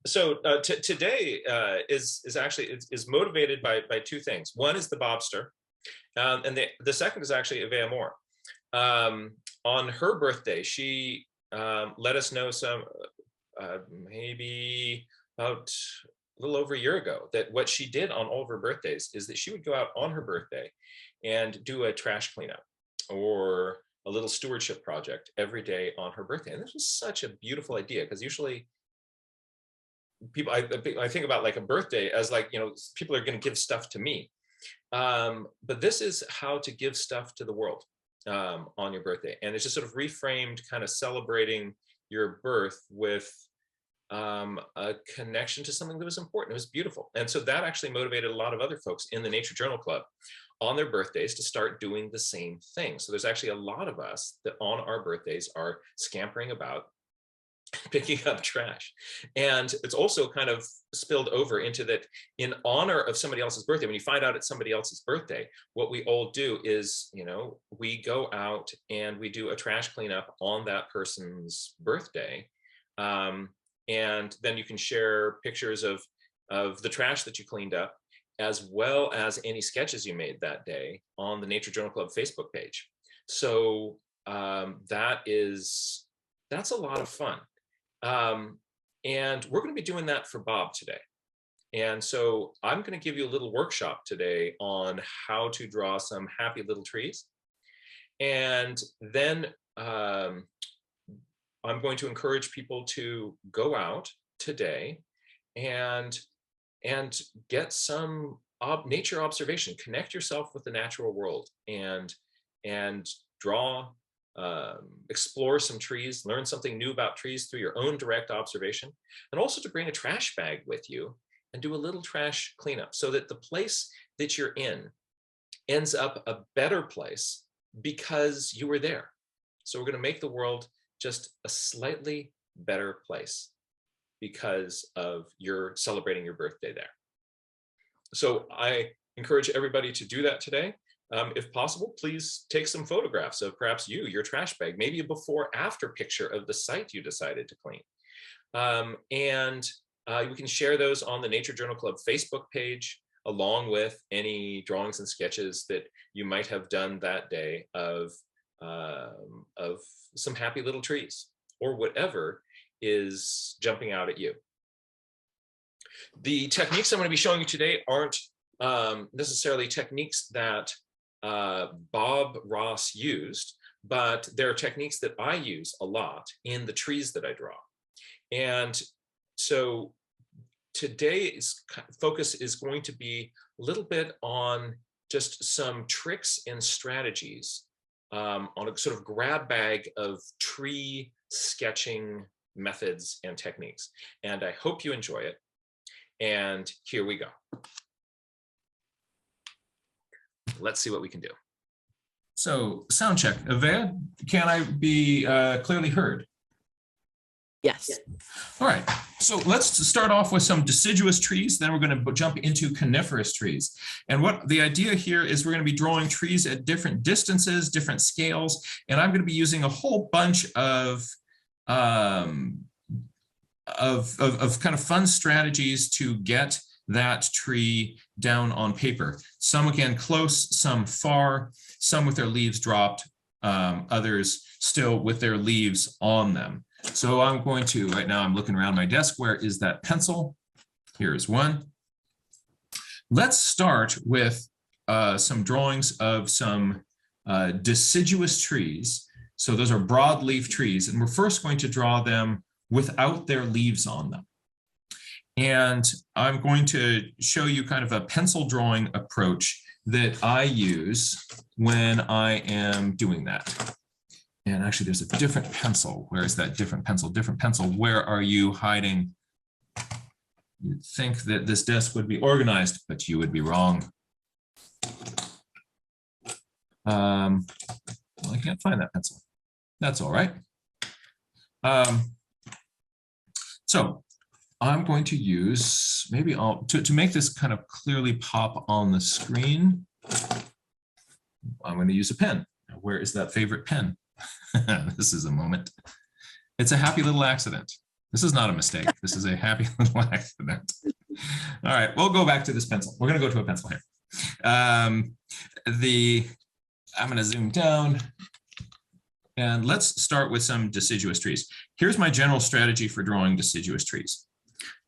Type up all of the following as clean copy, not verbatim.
So today is actually is motivated by two things. One is the Bobster, and the second is actually Avea Moore. On her birthday, she let us know some maybe about a little over a year ago that what she did on all of her birthdays is that she would go out on her birthday and do a trash cleanup or a little stewardship project every day on her birthday. And this was such a beautiful idea, because usually people, I think about like a birthday as like, you know, people are going to give stuff to me. But this is how to give stuff to the world on your birthday. And it's just sort of reframed, kind of celebrating your birth with a connection to something that was important. It was beautiful. And so that actually motivated a lot of other folks in the Nature Journal Club on their birthdays to start doing the same thing. So there's actually a lot of us that on our birthdays are scampering about, picking up trash. And it's also kind of spilled over into that in honor of somebody else's birthday. When you find out it's somebody else's birthday, what we all do is, you know, we go out and we do a trash cleanup on that person's birthday. And then you can share pictures of the trash that you cleaned up, as well as any sketches you made that day on the Nature Journal Club Facebook page. So that's a lot of fun. And we're going to be doing that for Bob today. And so I'm going to give you a little workshop today on how to draw some happy little trees. And then I'm going to encourage people to go out today and get some nature observation, connect yourself with the natural world, and draw, explore some trees, learn something new about trees through your own direct observation, and also to bring a trash bag with you and do a little trash cleanup so that the place that you're in ends up a better place because you were there. So we're going to make the world just a slightly better place because of your celebrating your birthday there. So I encourage everybody to do that today. If possible, please take some photographs of perhaps your trash bag, maybe a before after picture of the site you decided to clean. And we can share those on the Nature Journal Club Facebook page, along with any drawings and sketches that you might have done that day of some happy little trees or whatever is jumping out at you. The techniques I'm going to be showing you today aren't necessarily techniques that Bob Ross used, but they're techniques that I use a lot in the trees that I draw. And so today's focus is going to be a little bit on just some tricks and strategies on a sort of grab bag of tree sketching methods and techniques. And I hope you enjoy it. And here we go. Let's see what we can do. So sound check. Avea, can I be clearly heard? Yes. All right. So let's start off with some deciduous trees. Then we're going to jump into coniferous trees. And what the idea here is we're going to be drawing trees at different distances, different scales. And I'm going to be using a whole bunch of kind of fun strategies to get that tree down on paper. Some again close, some far, some with their leaves dropped, others still with their leaves on them. So I'm going to, right now I'm looking around my desk, where is that pencil? Here is one. Let's start with some drawings of some deciduous trees. So those are broadleaf trees, and we're first going to draw them without their leaves on them. And I'm going to show you kind of a pencil drawing approach that I use when I am doing that. And actually there's a different pencil. Where is that different pencil? Different pencil. Where are you hiding? You'd think that this desk would be organized, but you would be wrong. Well, I can't find that pencil. That's all right. So I'm going to use, maybe to make this kind of clearly pop on the screen, I'm going to use a pen. Now, where is that favorite pen? This is a moment. It's a happy little accident. This is not a mistake. This is a happy little accident. All right, we'll go back to this pencil. We're going to go to a pencil here. I'm going to zoom down. And let's start with some deciduous trees. Here's my general strategy for drawing deciduous trees.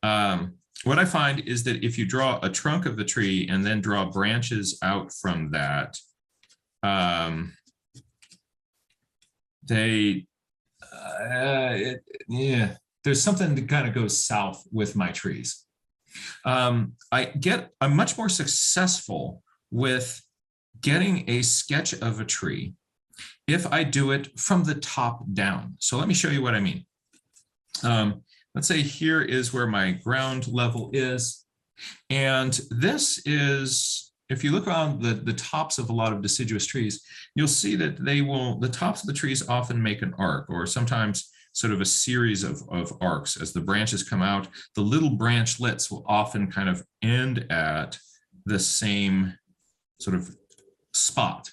What I find is that if you draw a trunk of the tree and then draw branches out from that, there's something that kind of goes south with my trees. I'm much more successful with getting a sketch of a tree if I do it from the top down. So let me show you what I mean. Let's say here is where my ground level is. And this is, if you look on the tops of a lot of deciduous trees, you'll see that the tops of the trees often make an arc, or sometimes sort of a series of arcs. As the branches come out, the little branchlets will often kind of end at the same sort of spot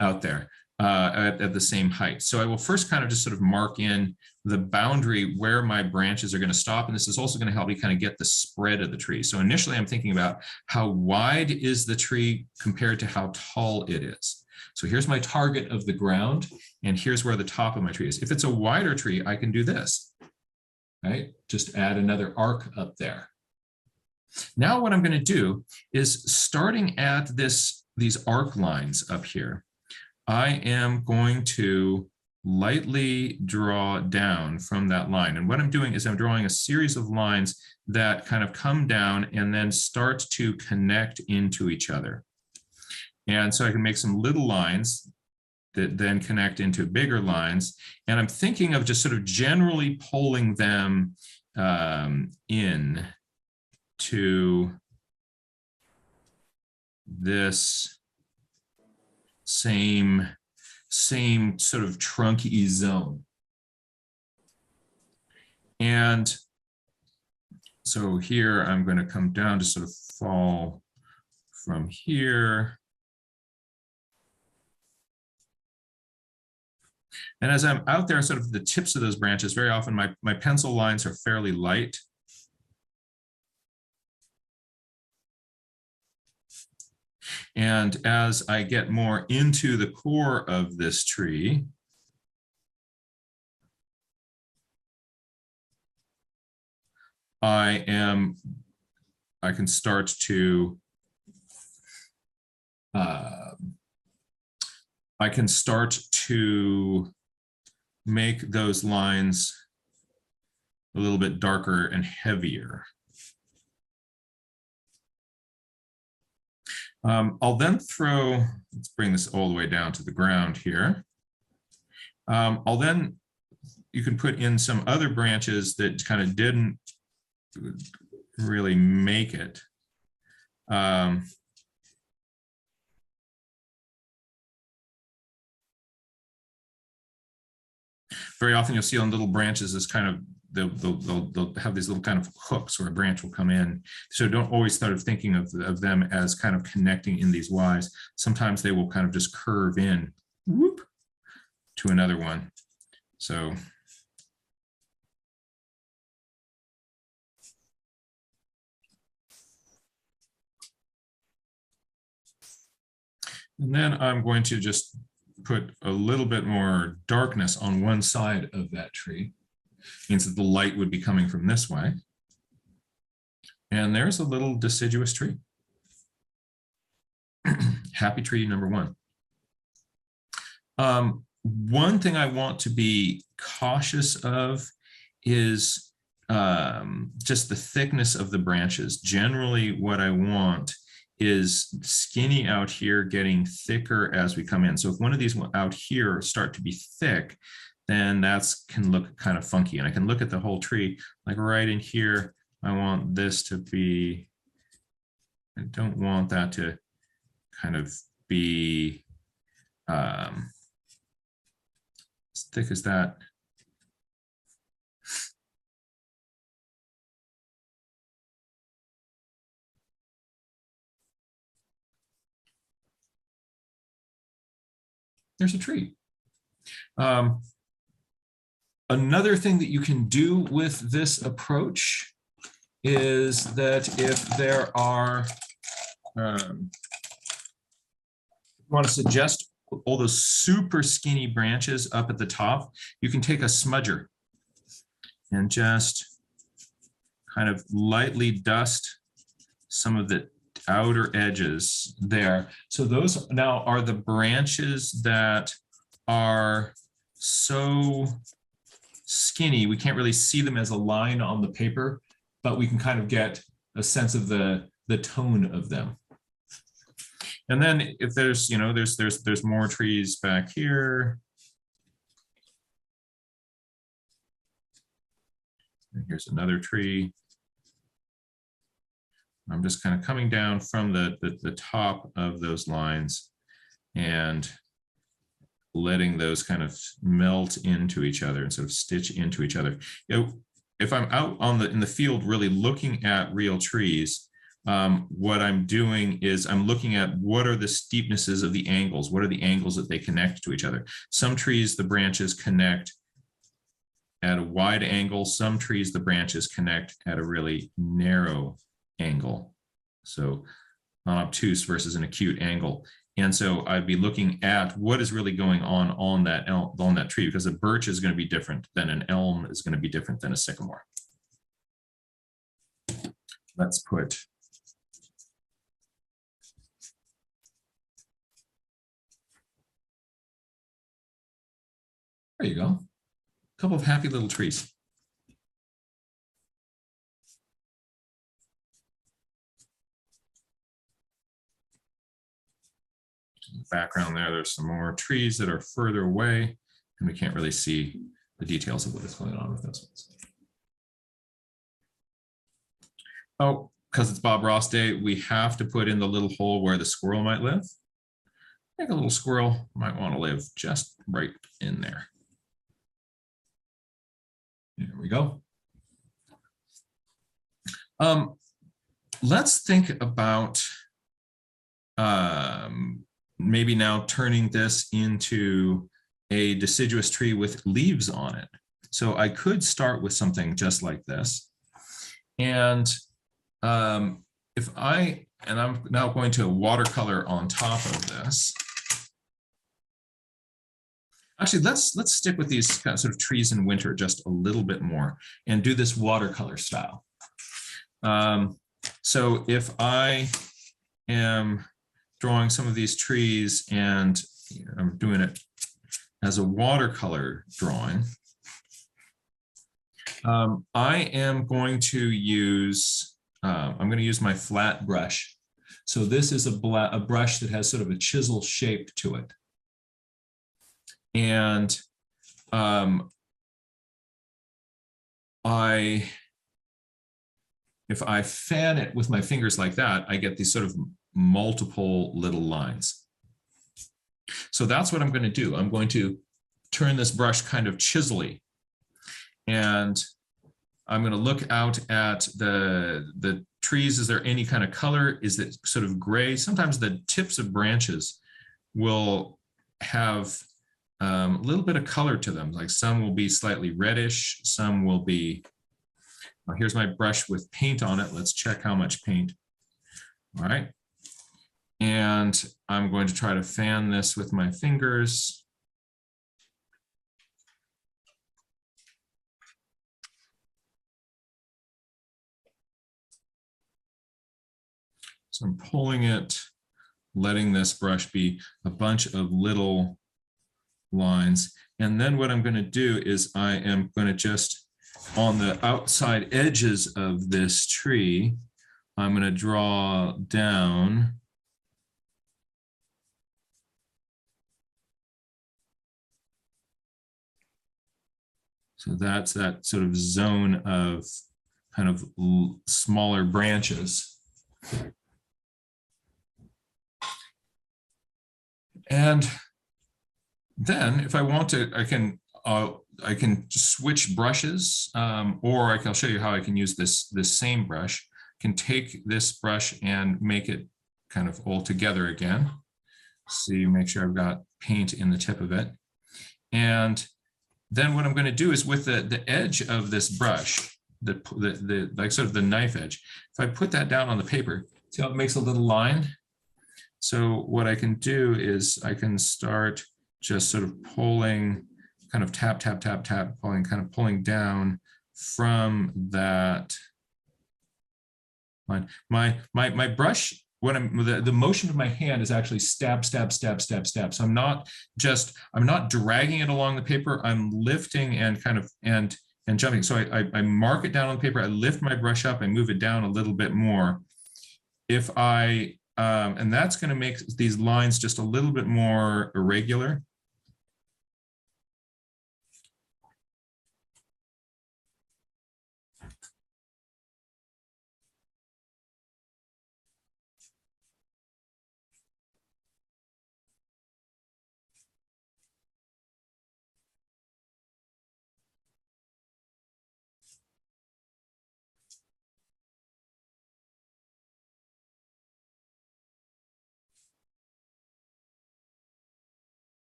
out there. At the same height. So I will first kind of just sort of mark in the boundary where my branches are going to stop. And this is also going to help me kind of get the spread of the tree. So initially I'm thinking about how wide is the tree compared to how tall it is. So here's my target of the ground, and here's where the top of my tree is. If it's a wider tree, I can do this, right? Just add another arc up there. Now what I'm going to do is, starting at these arc lines up here, I am going to lightly draw down from that line. And what I'm doing is I'm drawing a series of lines that kind of come down and then start to connect into each other. And so I can make some little lines that then connect into bigger lines. And I'm thinking of just sort of generally pulling them in to this same sort of trunky zone. And so here I'm going to come down to sort of fall from here. And as I'm out there, sort of the tips of those branches, very often my pencil lines are fairly light. And as I get more into the core of this tree, I can start to make those lines a little bit darker and heavier. I'll then let's bring this all the way down to the ground here. You can put in some other branches that kind of didn't really make it. Very often you'll see on little branches this kind of, they'll have these little kind of hooks where a branch will come in. So don't always start thinking of them as kind of connecting in these Ys. Sometimes they will kind of just curve in, whoop, to another one. So and then I'm going to just put a little bit more darkness on one side of that tree. Means that the light would be coming from this way. And there's a little deciduous tree. Happy tree number one. One thing I want to be cautious of is just the thickness of the branches. Generally, what I want is skinny out here getting thicker as we come in. So if one of these out here start to be thick, then that's can look kind of funky. And I can look at the whole tree, like right in here, I want this to be, I don't want that to kind of be as thick as that. There's a tree. Another thing that you can do with this approach is that if there are, you want to suggest all those super skinny branches up at the top, you can take a smudger and just kind of lightly dust some of the outer edges there. So those now are the branches that are so skinny, we can't really see them as a line on the paper, but we can kind of get a sense of the tone of them. And then if there's, you know, there's more trees back here. And here's another tree. I'm just kind of coming down from the top of those lines and letting those kind of melt into each other and sort of stitch into each other. You know, if I'm out in the field really looking at real trees, what I'm doing is I'm looking at what are the steepnesses of the angles, what are the angles that they connect to each other. Some trees, the branches connect at a wide angle. Some trees, the branches connect at a really narrow angle. So an obtuse versus an acute angle. And so I'd be looking at what is really going on that tree, because a birch is going to be different than an elm, is going to be different than a sycamore. Let's put there you go. A couple of happy little trees. In the background there's some more trees that are further away, and we can't really see the details of what is going on with those ones. Oh, because it's Bob Ross Day, we have to put in the little hole where the squirrel might live. I think a little squirrel might want to live just right in there. There we go. Let's think about maybe now turning this into a deciduous tree with leaves on it. So I could start with something just like this. And I'm now going to watercolor on top of this. Actually, let's stick with these kind of sort of trees in winter just a little bit more and do this watercolor style. So if I am drawing some of these trees and I'm doing it as a watercolor drawing, I am going to use my flat brush. So this is a brush that has sort of a chisel shape to it. And if I fan it with my fingers like that, I get these sort of multiple little lines. So that's what I'm going to do. I'm going to turn this brush kind of chisel-y, and I'm going to look out at the trees. Is there any kind of color? Is it sort of gray? Sometimes the tips of branches will have a little bit of color to them. Like some will be slightly reddish, some will be, well, here's my brush with paint on it. Let's check how much paint. All right. And I'm going to try to fan this with my fingers. So I'm pulling it, letting this brush be a bunch of little lines. And then what I'm going to do is I am going to just, on the outside edges of this tree, I'm going to draw down so that's that sort of zone of kind of smaller branches. And then if I want to, I can switch brushes, or I'll show you how I can use this same brush. I can take this brush and make it kind of all together again. So you make sure I've got paint in the tip of it. And then what I'm going to do is with the edge of this brush, the like sort of the knife edge, if I put that down on the paper, see how it makes a little line? So what I can do is I can start just sort of pulling, kind of tap, tap, tap, tap, pulling, kind of pulling down from that line. My brush, when the motion of my hand is actually stab, stab, stab, stab, stab. So I'm not dragging it along the paper. I'm lifting and kind of and jumping. So I mark it down on the paper. I lift my brush up. I move it down a little bit more. If I and that's going to make these lines just a little bit more irregular.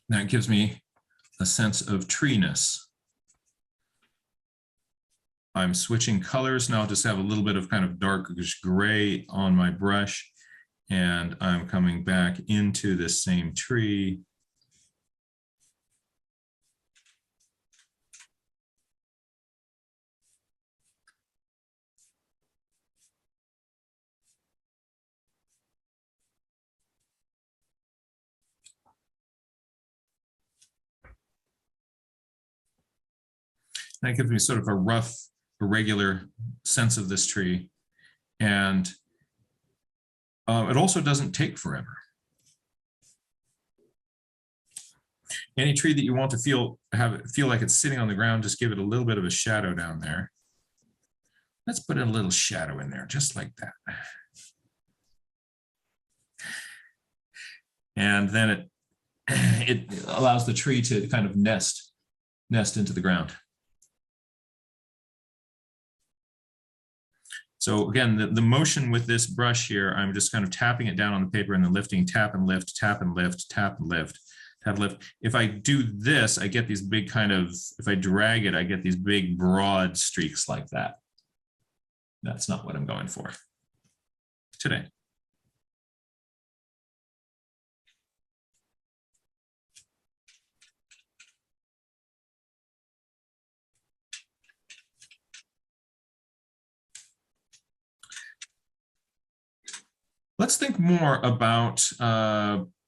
That gives me a sense of treeness. I'm switching colors now, just have a little bit of kind of darkish gray on my brush, and I'm coming back into this same tree. That gives me sort of a rough, irregular sense of this tree. And it also doesn't take forever. Any tree that you want to feel like it's sitting on the ground, just give it a little bit of a shadow down there. Let's put a little shadow in there, just like that. And then it allows the tree to kind of nest into the ground. So again, the motion with this brush here, I'm just kind of tapping it down on the paper and then lifting, tap and lift, tap and lift, tap and lift, tap and lift. If I do this, I get these big kind of, if I drag it, I get these big broad streaks like that. That's not what I'm going for today. Let's think more about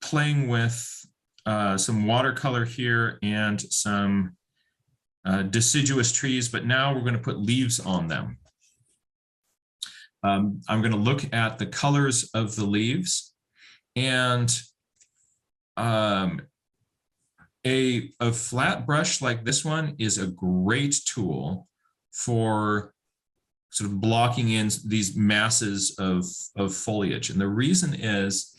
playing with some watercolor here and some deciduous trees, but now we're going to put leaves on them. I'm going to look at the colors of the leaves, and a flat brush like this one is a great tool for sort of blocking in these masses of foliage. And the reason is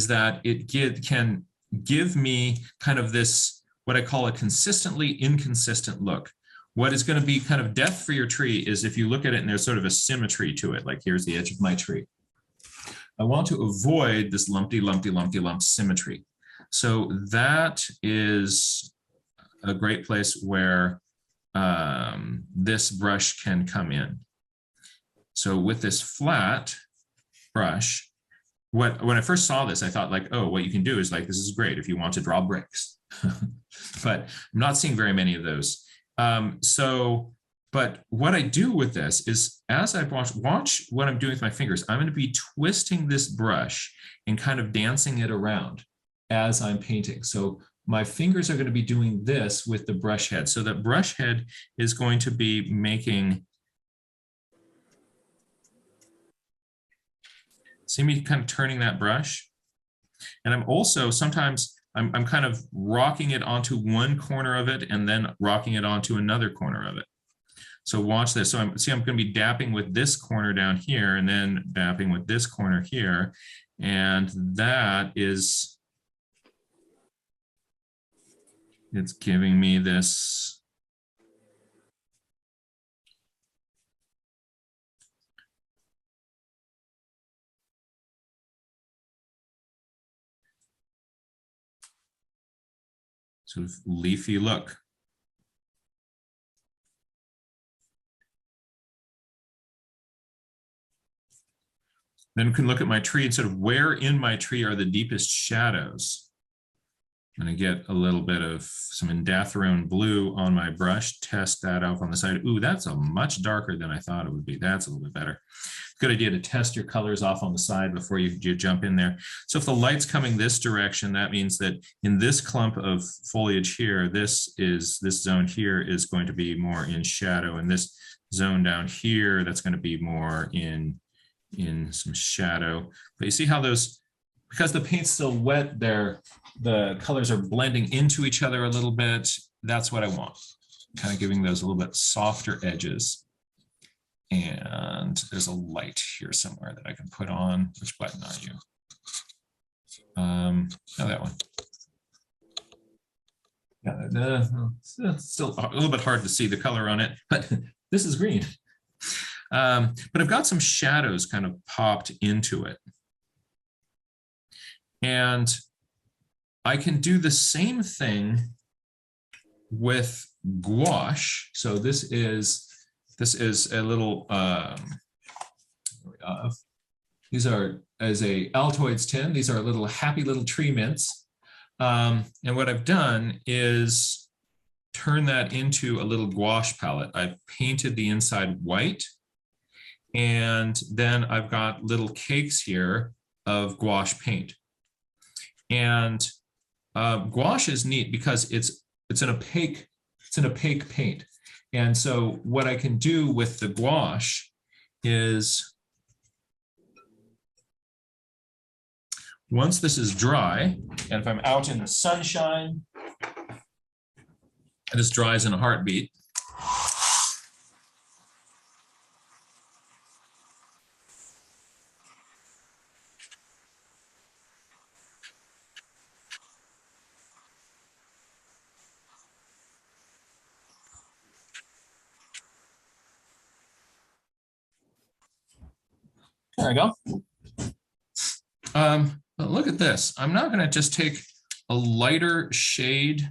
that it can give me kind of this, what I call a consistently inconsistent look. What is going to be kind of death for your tree is if you look at it and there's sort of a symmetry to it, like here's the edge of my tree. I want to avoid this lumpy, lumpy, lumpy, lump symmetry. So that is a great place where this brush can come in. So with this flat brush, when I first saw this, I thought like, oh, what you can do is like, this is great if you want to draw bricks. But I'm not seeing very many of those. But what I do with this is as I watch what I'm doing with my fingers, I'm going to be twisting this brush and kind of dancing it around as I'm painting. So my fingers are going to be doing this with the brush head. So that brush head is going to be making, see me kind of turning that brush. And I'm also sometimes I'm kind of rocking it onto one corner of it and then rocking it onto another corner of it. So watch this. So I'm going to be dapping with this corner down here and then dapping with this corner here. And that is it's giving me this. Sort of leafy look. Then we can look at my tree and sort of where in my tree are the deepest shadows. I'm going to get a little bit of some indanthrone blue on my brush, test that out on the side. Ooh, that's a much darker than I thought it would be. That's a little bit better. Good idea to test your colors off on the side before you jump in there. So if the light's coming this direction, that means that in this clump of foliage here, this zone here is going to be more in shadow, and this zone down here, that's going to be more in some shadow. But you see how those, because the paint's still wet there, the colors are blending into each other a little bit. That's what I want. Kind of giving those a little bit softer edges. And there's a light here somewhere that I can put on. Which button are you? Oh, that one. Yeah, it's still a little bit hard to see the color on it, but this is green. But I've got some shadows kind of popped into it. And I can do the same thing with gouache. So this is a little, these are, as a Altoids tin, these are little happy little tree mints. And what I've done is turn that into a little gouache palette. I've painted the inside white, and then I've got little cakes here of gouache paint. And gouache is neat because it's an opaque paint. And so what I can do with the gouache is, once this is dry, and if I'm out in the sunshine, and this dries in a heartbeat, there I go. But look at this. I'm now going to just take a lighter shade,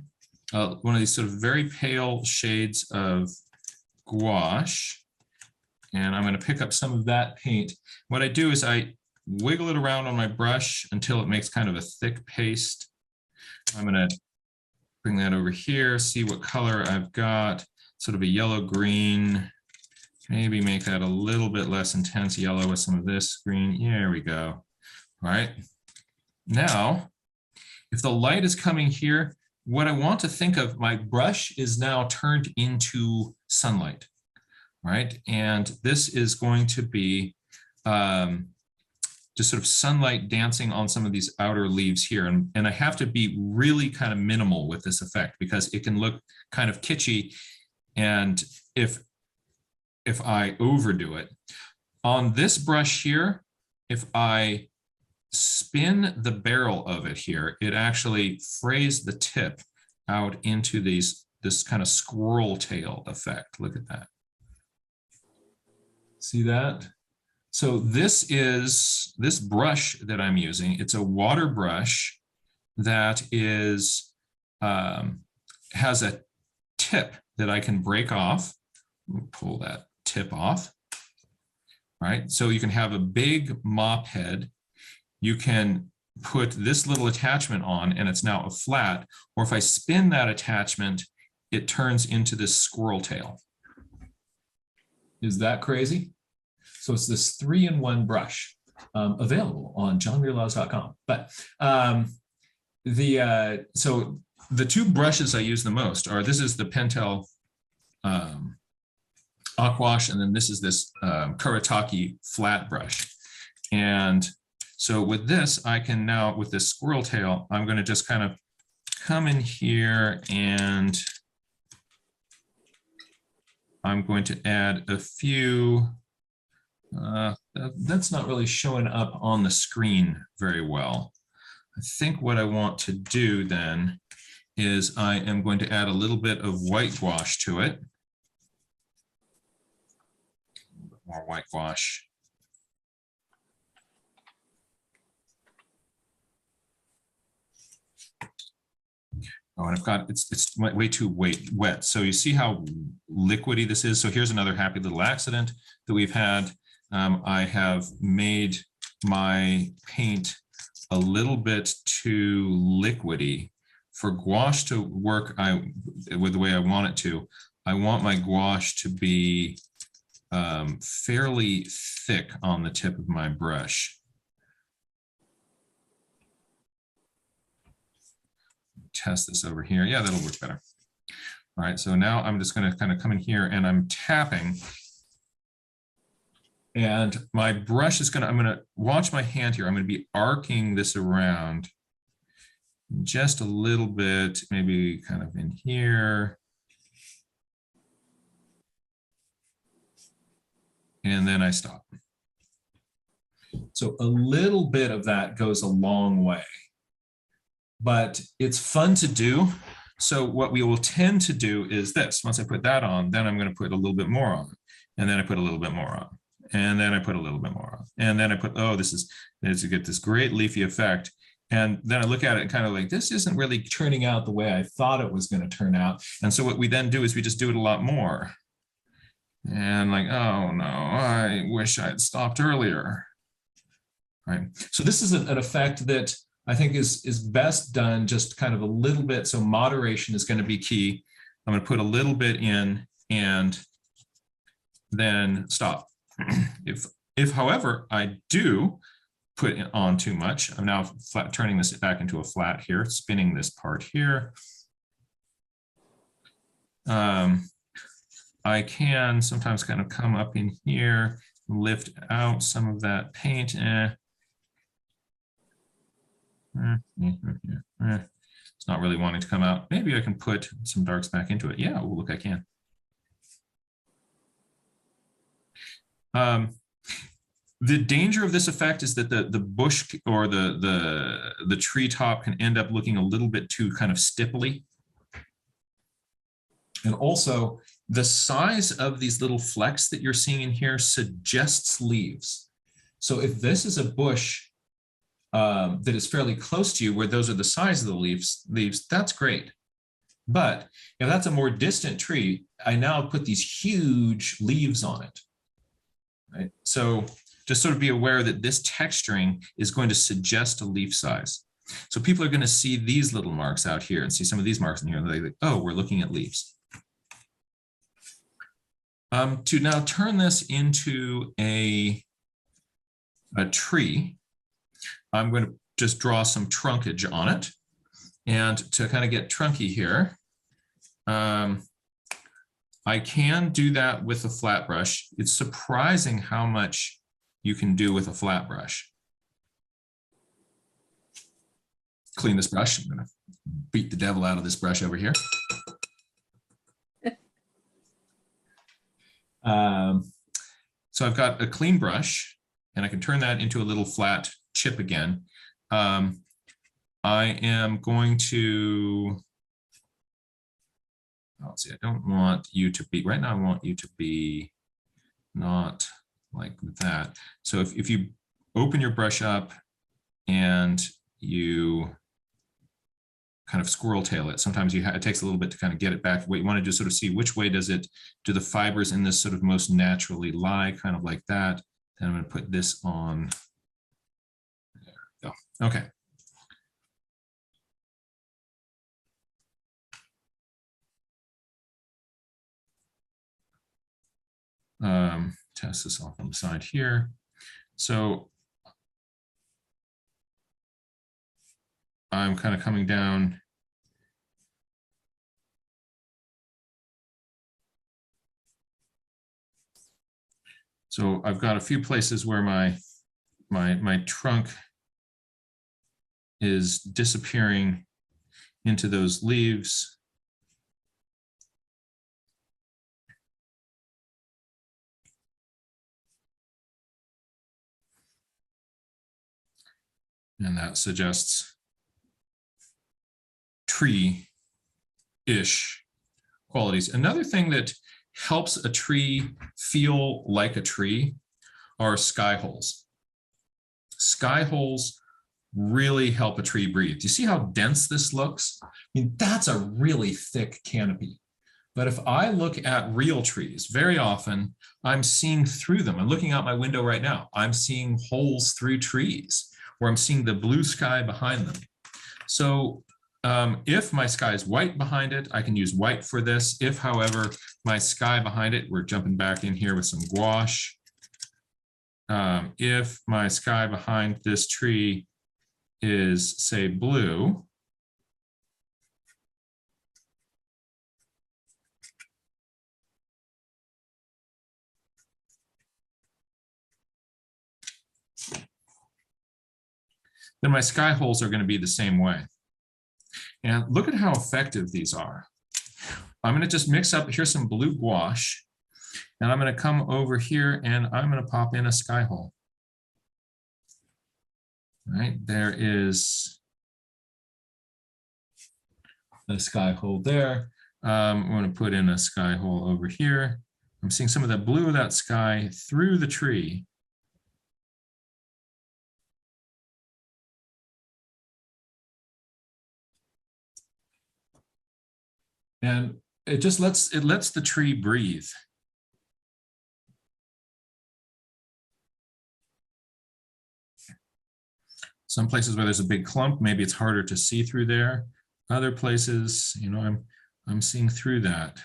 one of these sort of very pale shades of gouache, and I'm going to pick up some of that paint. What I do is I wiggle it around on my brush until it makes kind of a thick paste. I'm going to bring that over here, see what color I've got, sort of a yellow-green. Maybe make that a little bit less intense yellow with some of this green. There we go. All right. Now, if the light is coming here, what I want to think of, my brush is now turned into sunlight, right? And this is going to be just sort of sunlight dancing on some of these outer leaves here. And I have to be really kind of minimal with this effect because it can look kind of kitschy. And if I overdo it. On this brush here, if I spin the barrel of it here, it actually frays the tip out into this kind of squirrel tail effect. Look at that. See that? So this brush that I'm using, it's a water brush that is has a tip that I can break off. Pull that tip off, right? So you can have a big mop head. You can put this little attachment on and it's now a flat, or if I spin that attachment, it turns into this squirrel tail. Is that crazy? So it's this 3-in-1 brush available on johnrearlaws.com. But so the two brushes I use the most are, this is the Pentel Aquash, and then this is this Kuretake flat brush. And so with this, I can now, with this squirrel tail, I'm going to just kind of come in here and I'm going to add a few, that's not really showing up on the screen very well. I think what I want to do then is I am going to add a little bit of white gouache to it. A little bit more white gouache. Oh, and I've got, it's way too wet. So you see how liquidy this is. So here's another happy little accident that we've had. I have made my paint a little bit too liquidy. For gouache to work with the way I want it to, I want my gouache to be fairly thick on the tip of my brush. Test this over here. Yeah, that'll work better. All right, so now I'm just going to kind of come in here and I'm tapping. And my brush is I'm going to watch my hand here. I'm going to be arcing this around just a little bit, maybe kind of in here. And then I stop. So a little bit of that goes a long way, but it's fun to do. So what we will tend to do is this. Once I put that on, then I'm going to put a little bit more on. And then I put a little bit more on. And then I put a little bit more on. And then I put, oh, this is to get this great leafy effect. And then I look at it and kind of like, this isn't really turning out the way I thought it was going to turn out. And so what we then do is we just do it a lot more. And like, oh no, I wish I'd stopped earlier. All right. So this is an effect that I think is best done just kind of a little bit. So moderation is going to be key. I'm going to put a little bit in and then stop. If however, I do put on too much, I'm now turning this back into a flat here, spinning this part here. I can sometimes kind of come up in here, lift out some of that paint. It's not really wanting to come out. Maybe I can put some darks back into it. Yeah, oh, look, I can. The danger of this effect is that the bush or the treetop can end up looking a little bit too kind of stipply. And also the size of these little flecks that you're seeing in here suggests leaves. So if this is a bush that is fairly close to you, where those are the size of the leaves, that's great. But if that's a more distant tree, I now put these huge leaves on it. Right? So just sort of be aware that this texturing is going to suggest a leaf size. So people are going to see these little marks out here and see some of these marks in here, and they're like, oh, we're looking at leaves. To now turn this into a tree, I'm going to just draw some trunkage on it. And to kind of get trunky here, I can do that with a flat brush. It's surprising how much you can do with a flat brush. Clean this brush. I'm going to beat the devil out of this brush over here. So I've got a clean brush, and I can turn that into a little flat chip again. I am going to, let's see, I don't want you to be, right now I want you to be not like that. So if you open your brush up and you kind of squirrel tail it, sometimes it takes a little bit to kind of get it back. What you want to do is sort of see which way do the fibers in this sort of most naturally lie, kind of like that. Then I'm going to put this on. There we go. Okay. Test this off on the side here. So I'm kind of coming down. So I've got a few places where my trunk is disappearing into those leaves. And that suggests tree ish qualities. Another thing that helps a tree feel like a tree are sky holes. Sky holes really help a tree breathe. Do you see how dense this looks? I mean, that's a really thick canopy. But if I look at real trees, very often I'm seeing through them. I'm looking out my window right now. I'm seeing holes through trees where I'm seeing the blue sky behind them. So if my sky is white behind it, I can use white for this. If, however, my sky behind it, we're jumping back in here with some gouache. If my sky behind this tree is, say, blue, then my sky holes are going to be the same way. And look at how effective these are. I'm going to just mix up, here's some blue gouache, and I'm going to come over here and I'm going to pop in a sky hole. Right, there is a sky hole there. I'm going to put in a sky hole over here. I'm seeing some of the blue of that sky through the tree. And it just lets the tree breathe. Some places where there's a big clump, maybe it's harder to see through there. Other places, you know, I'm seeing through that.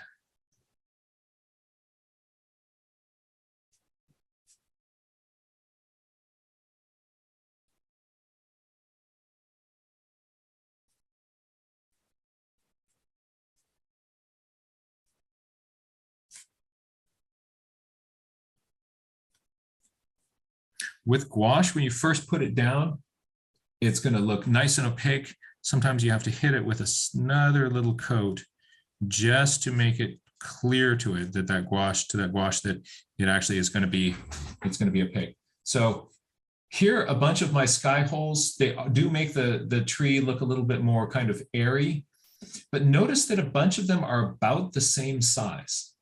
With gouache, when you first put it down, it's going to look nice and opaque. Sometimes you have to hit it with another little coat just to make it clear to it that gouache that it actually is going to be, it's going to be opaque. So here, a bunch of my sky holes, they do make the tree look a little bit more kind of airy, but notice that a bunch of them are about the same size.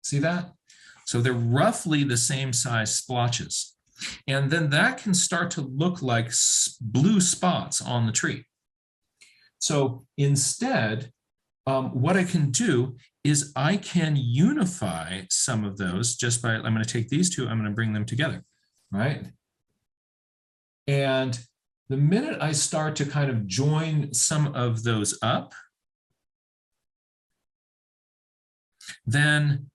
See that? So they're roughly the same size splotches. And then that can start to look like blue spots on the tree. So instead, what I can do is I can unify some of those just by, I'm going to take these two, I'm going to bring them together, right? And the minute I start to kind of join some of those up, then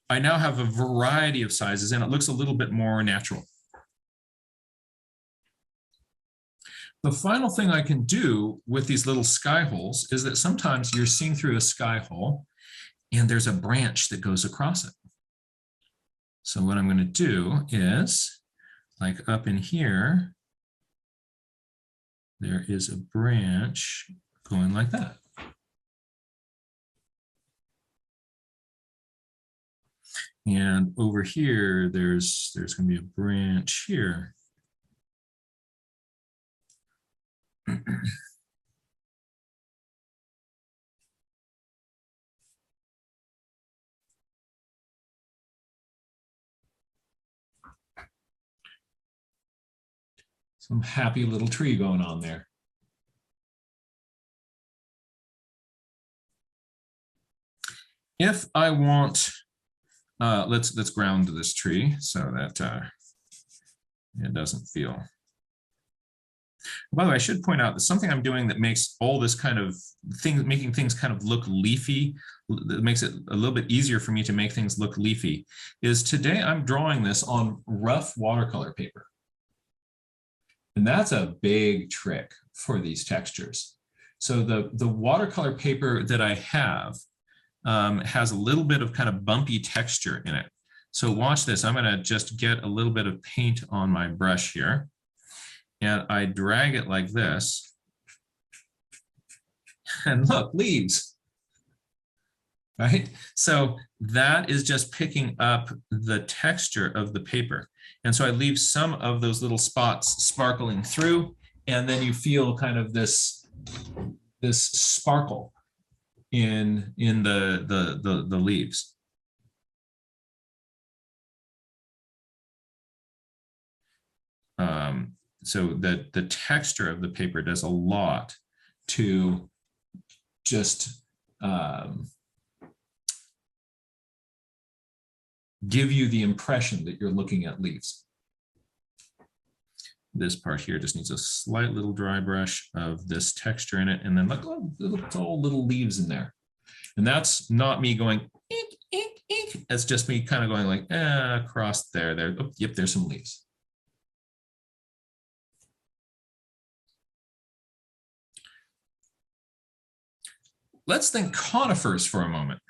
I now have a variety of sizes and it looks a little bit more natural. The final thing I can do with these little sky holes is that sometimes you're seeing through a sky hole and there's a branch that goes across it. So what I'm going to do is, like up in here, there is a branch going like that. And over here, there's going to be a branch here. Some happy little tree going on there. If I want, let's ground this tree so that it doesn't feel. By the way, I should point out that something I'm doing that makes all this kind of thing, making things kind of look leafy, that makes it a little bit easier for me to make things look leafy, is today I'm drawing this on rough watercolor paper. And that's a big trick for these textures. So the watercolor paper that I have has a little bit of kind of bumpy texture in it. So watch this. I'm going to just get a little bit of paint on my brush here. And I drag it like this. And look, leaves. Right? So that is just picking up the texture of the paper. And so I leave some of those little spots sparkling through, and then you feel kind of this sparkle. in the leaves. So that the texture of the paper does a lot to just give you the impression that you're looking at leaves. This part here just needs a slight little dry brush of this texture in it, and then look, oh, it's all little leaves in there. And that's not me going ink, ink, ink. That's just me kind of going like across there. Oh, yep, there's some leaves. Let's think conifers for a moment.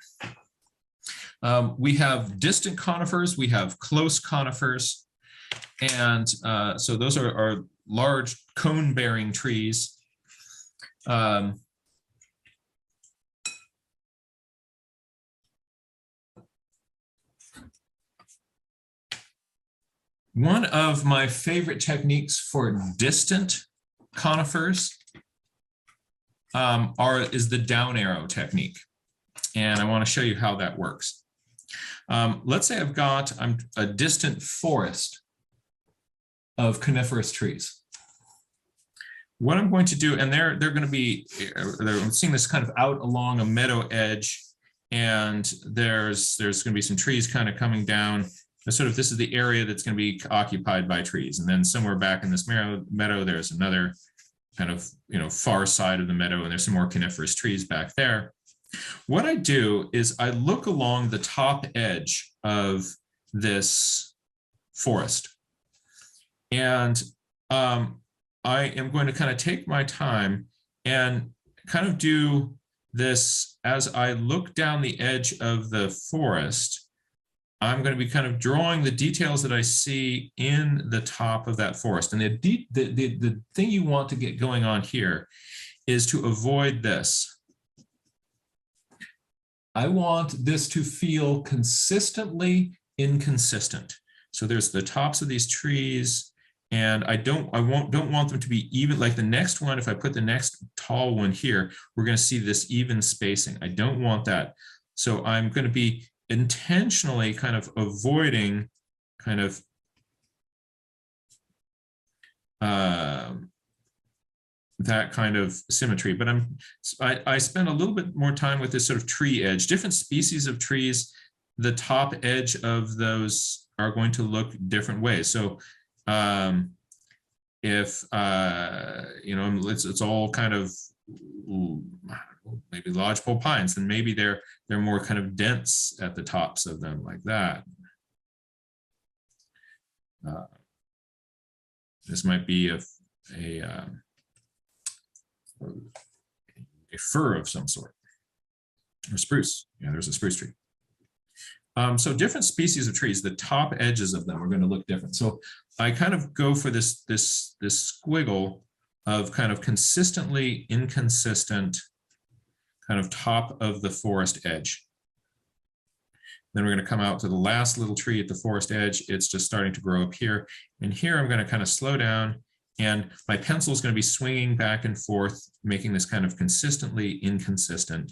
We have distant conifers, we have close conifers, and so those are large cone-bearing trees. One of my favorite techniques for distant conifers is the down arrow technique. And I want to show you how that works. Let's say I've got a distant forest of coniferous trees. What I'm going to do, and they're going to be, I'm seeing this kind of out along a meadow edge, and there's going to be some trees kind of coming down. Sort of, this is the area that's going to be occupied by trees, and then somewhere back in this meadow, there's another kind of far side of the meadow, and there's some more coniferous trees back there. What I do is I look along the top edge of this forest, and I am going to kind of take my time and kind of do this as I look down the edge of the forest. I'm going to be kind of drawing the details that I see in the top of that forest. And the thing you want to get going on here is to avoid this. I want this to feel consistently inconsistent. So there's the tops of these trees, and I don't want them to be even. Like the next one, if I put the next tall one here, we're going to see this even spacing. I don't want that. So I'm going to be intentionally kind of avoiding kind of that kind of symmetry, but I spend a little bit more time with this sort of tree edge. Different species of trees, the top edge of those are going to look different ways. So if it's all kind of maybe lodgepole pines, then maybe they're more kind of dense at the tops of them, like that. This might be a fir of some sort, or spruce. Yeah, there's a spruce tree. So different species of trees, the top edges of them are going to look different. So I kind of go for this squiggle of kind of consistently inconsistent kind of top of the forest edge. Then we're going to come out to the last little tree at the forest edge. It's just starting to grow up here. And here I'm going to kind of slow down, and my pencil is going to be swinging back and forth, making this kind of consistently inconsistent.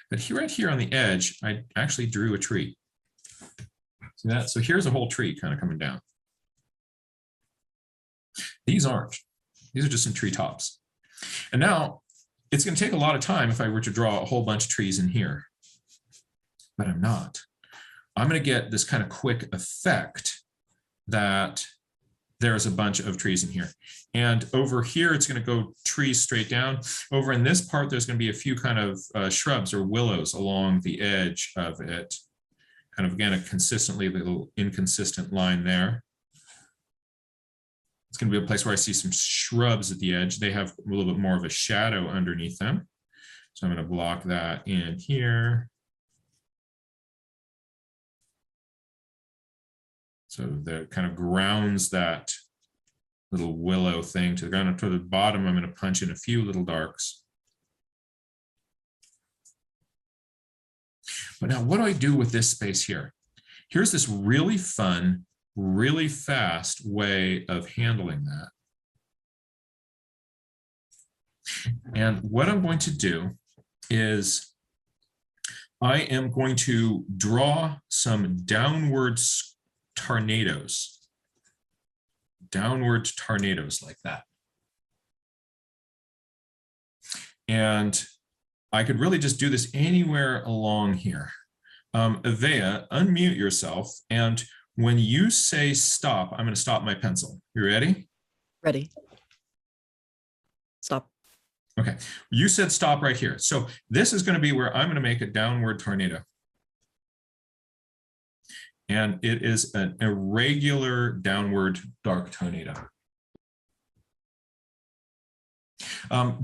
But here, right here on the edge, I actually drew a tree. See that? So here's a whole tree kind of coming down. These aren't. These are just some tree tops. And now it's going to take a lot of time if I were to draw a whole bunch of trees in here, but I'm not. I'm going to get this kind of quick effect that there's a bunch of trees in here. And over here, it's going to go trees straight down. Over in this part, there's going to be a few kind of shrubs or willows along the edge of it. Kind of, again, a consistently little inconsistent line there. It's going to be a place where I see some shrubs at the edge. They have a little bit more of a shadow underneath them. So I'm going to block that in here. So that kind of grounds that little willow thing to the ground. To the bottom, I'm going to punch in a few little darks. But now what do I do with this space here? Here's this really fun, really fast way of handling that. And what I'm going to do is I am going to draw some downward tornadoes like that. And I could really just do this anywhere along here. Avea, unmute yourself. And when you say stop, I'm going to stop my pencil. You ready? Ready. Stop. Okay. You said stop right here. So this is going to be where I'm going to make a downward tornado. And it is an irregular downward dark tornado.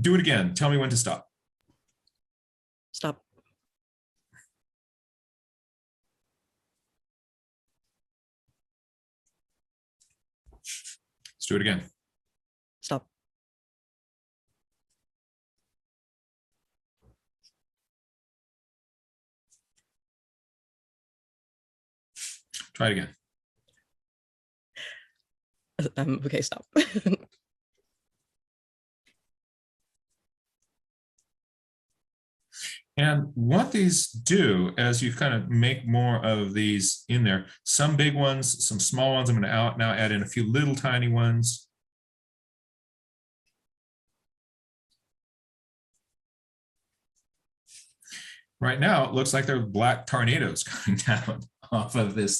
Do it again. Tell me when to stop. Stop. Let's do it again. Stop. Try it again. Okay, stop. And what these do, as you kind of make more of these in there, some big ones, some small ones, I'm going to now add in a few little tiny ones. Right now, it looks like there are black tornadoes coming down off of the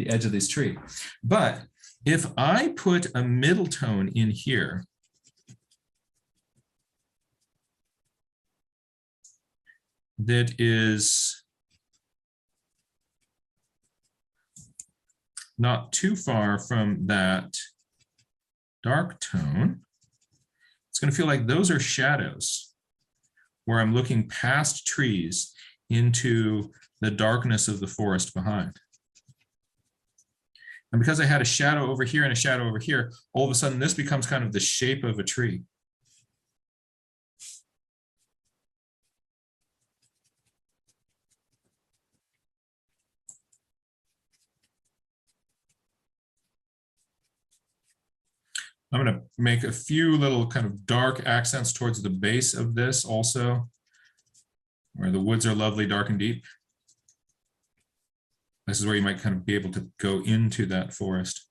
edge of this tree. But if I put a middle tone in here, that is not too far from that dark tone, it's going to feel like those are shadows where I'm looking past trees into the darkness of the forest behind. And because I had a shadow over here and a shadow over here, all of a sudden this becomes kind of the shape of a tree. I'm going to make a few little kind of dark accents towards the base of this also, where the woods are lovely, dark and deep. This is where you might kind of be able to go into that forest.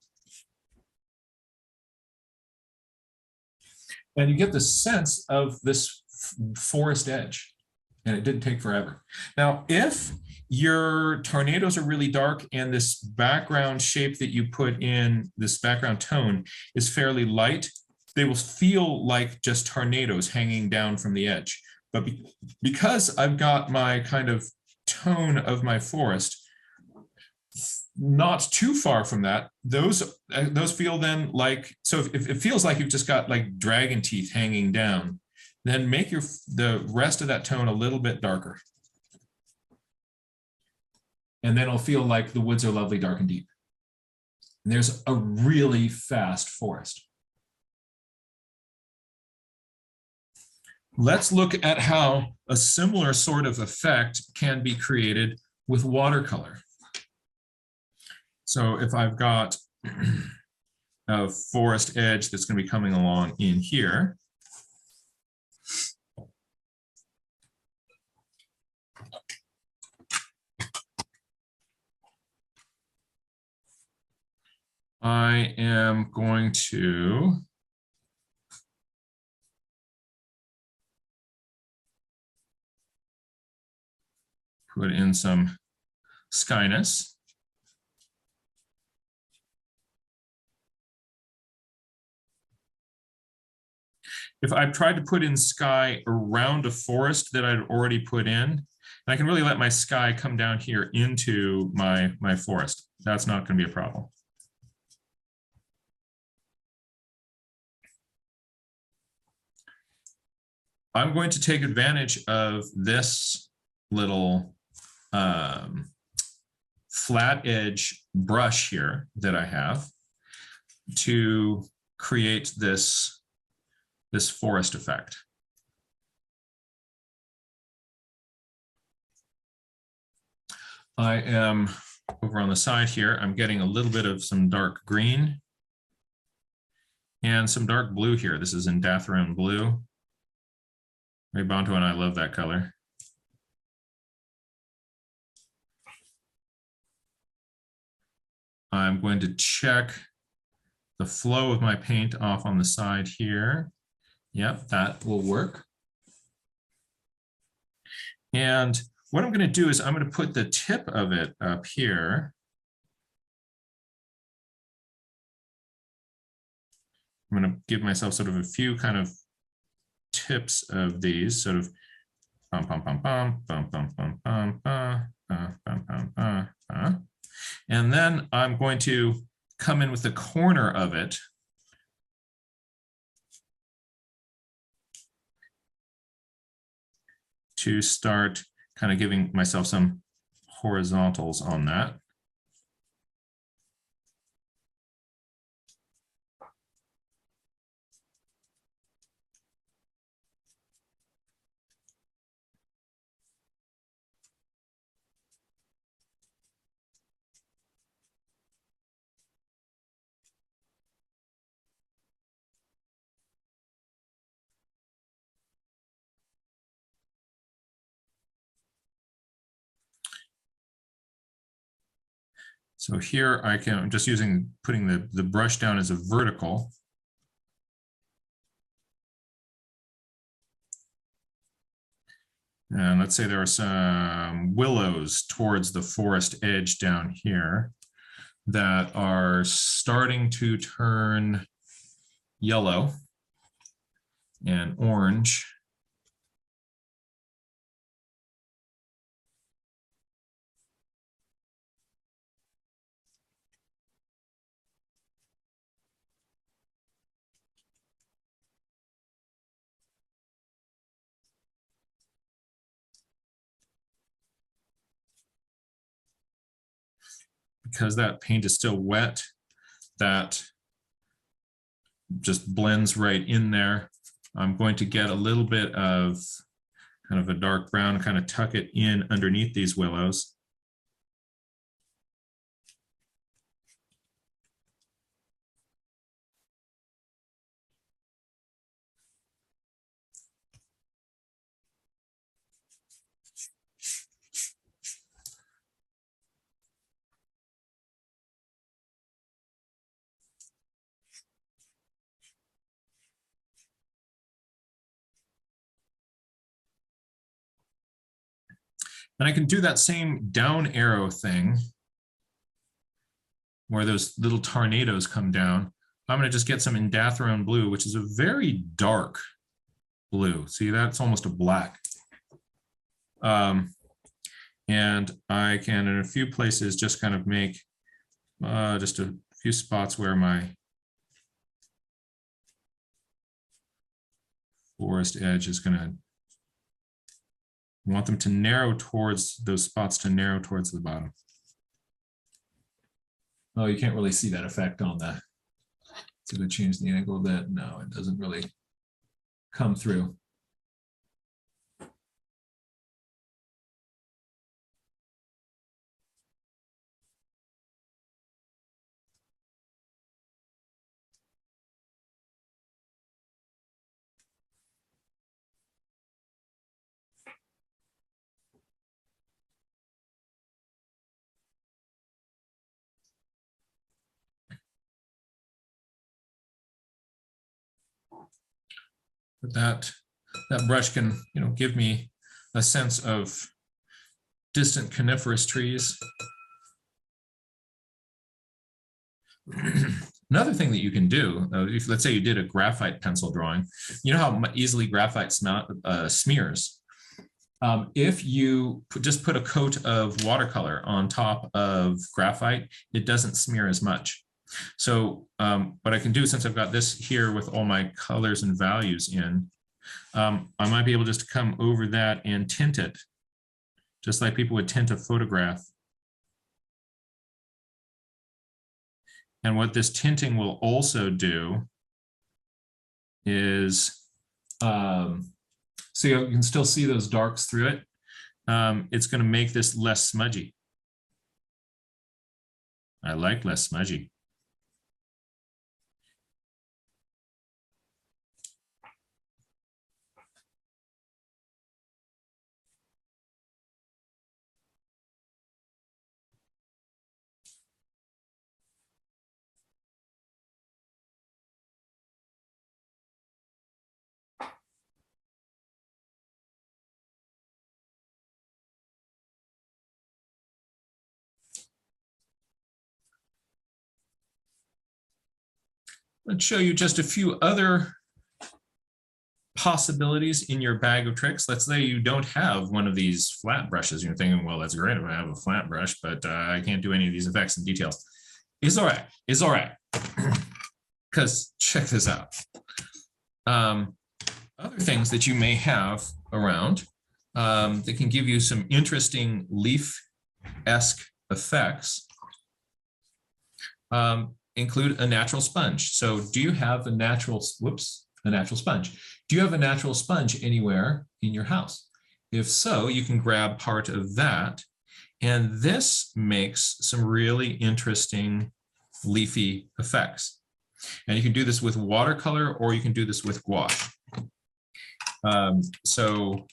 And you get the sense of this forest edge, and it didn't take forever. Now, if your tornadoes are really dark and this background shape that you put in, this background tone is fairly light, they will feel like just tornadoes hanging down from the edge. But because I've got my kind of tone of my forest not too far from that, those feel then like, so if it feels like you've just got like dragon teeth hanging down, then make the rest of that tone a little bit darker. And then it'll feel like the woods are lovely, dark and deep. And there's a really fast forest. Let's look at how a similar sort of effect can be created with watercolor. So if I've got a forest edge that's going to be coming along in here, I am going to put in some skyness. If I've tried to put in sky around a forest that I'd already put in, I can really let my sky come down here into my forest. That's not going to be a problem. I'm going to take advantage of this little flat edge brush here that I have to create this forest effect. I am over on the side here, I'm getting a little bit of some dark green and some dark blue here. This is in Dathrone blue. Ray Bonto and I love that color. I'm going to check the flow of my paint off on the side here. Yep, that will work. And what I'm going to do is I'm going to put the tip of it up here. I'm going to give myself sort of a few kind of tips of these, sort of bum, bum, bum, bum, bum, bum, bum, bum, bum, bum. And then I'm going to come in with the corner of it to start kind of giving myself some horizontals on that. So here I'm just putting the brush down as a vertical. And let's say there are some willows towards the forest edge down here that are starting to turn yellow and orange. Because that paint is still wet, that just blends right in there. I'm going to get a little bit of kind of a dark brown, kind of tuck it in underneath these willows. And I can do that same down arrow thing where those little tornadoes come down. I'm going to just get some Indathrone blue, which is a very dark blue. See, that's almost a black. And I can, in a few places, just kind of make just a few spots where my forest edge is going to want them to narrow towards those spots, to narrow towards the bottom. Oh, you can't really see that effect on the, so to change the angle of that. No, it doesn't really come through. But that brush can, give me a sense of distant coniferous trees. Another thing that you can do, if let's say you did a graphite pencil drawing, you know how easily graphite smears. If you just put a coat of watercolor on top of graphite, it doesn't smear as much. So what I can do, since I've got this here with all my colors and values in, I might be able just to come over that and tint it, just like people would tint a photograph. And what this tinting will also do is, so you can still see those darks through it. It's going to make this less smudgy. I like less smudgy. let's show you just a few other possibilities in your bag of tricks. Let's say you don't have one of these flat brushes. You're thinking, well, that's great if I have a flat brush, but I can't do any of these effects and details. It's all right. It's all right. Because check this out. Other things that you may have around that can give you some interesting leaf-esque effects include a natural sponge. So do you have a natural, a natural sponge? Do you have a natural sponge anywhere in your house? If so, you can grab part of that. And this makes some really interesting leafy effects. And you can do this with watercolor, or you can do this with gouache. So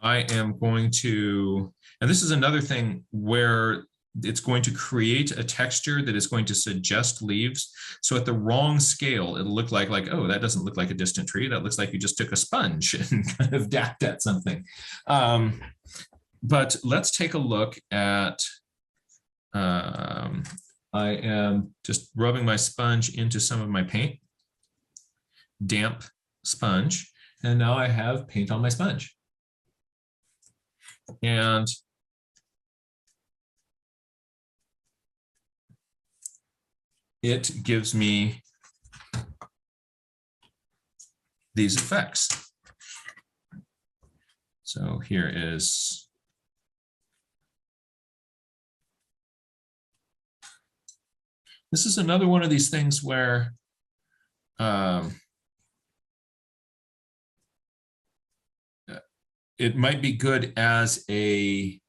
I am going to, and this is another thing where it's going to create a texture that is going to suggest leaves. So at the wrong scale, it'll look like, oh, that doesn't look like a distant tree. That looks like you just took a sponge and kind of dapped at something. But let's take a look at, I am just rubbing my sponge into some of my paint, damp sponge. And now I have paint on my sponge. And it gives me these effects. So here is, this is another one of these things where it might be good as a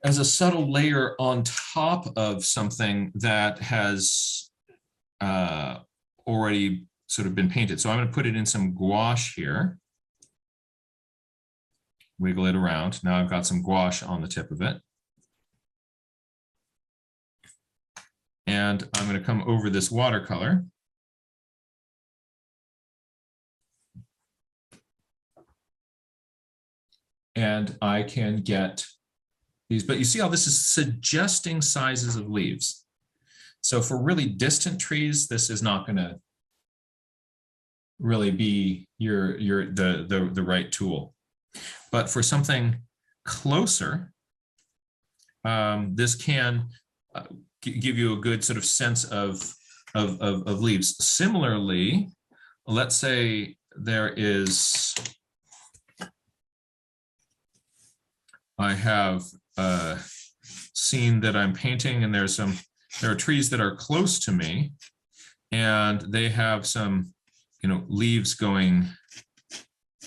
subtle layer on top of something that has already sort of been painted. So I'm going to put it in some gouache here. Wiggle it around. Now I've got some gouache on the tip of it. And I'm going to come over this watercolor. And I can get these, but you see how this is suggesting sizes of leaves. So for really distant trees, this is not going to really be the right tool. But for something closer, this can give you a good sort of sense of leaves. Similarly, let's say there is, I have a scene that I'm painting, and there are trees that are close to me, and they have some, leaves going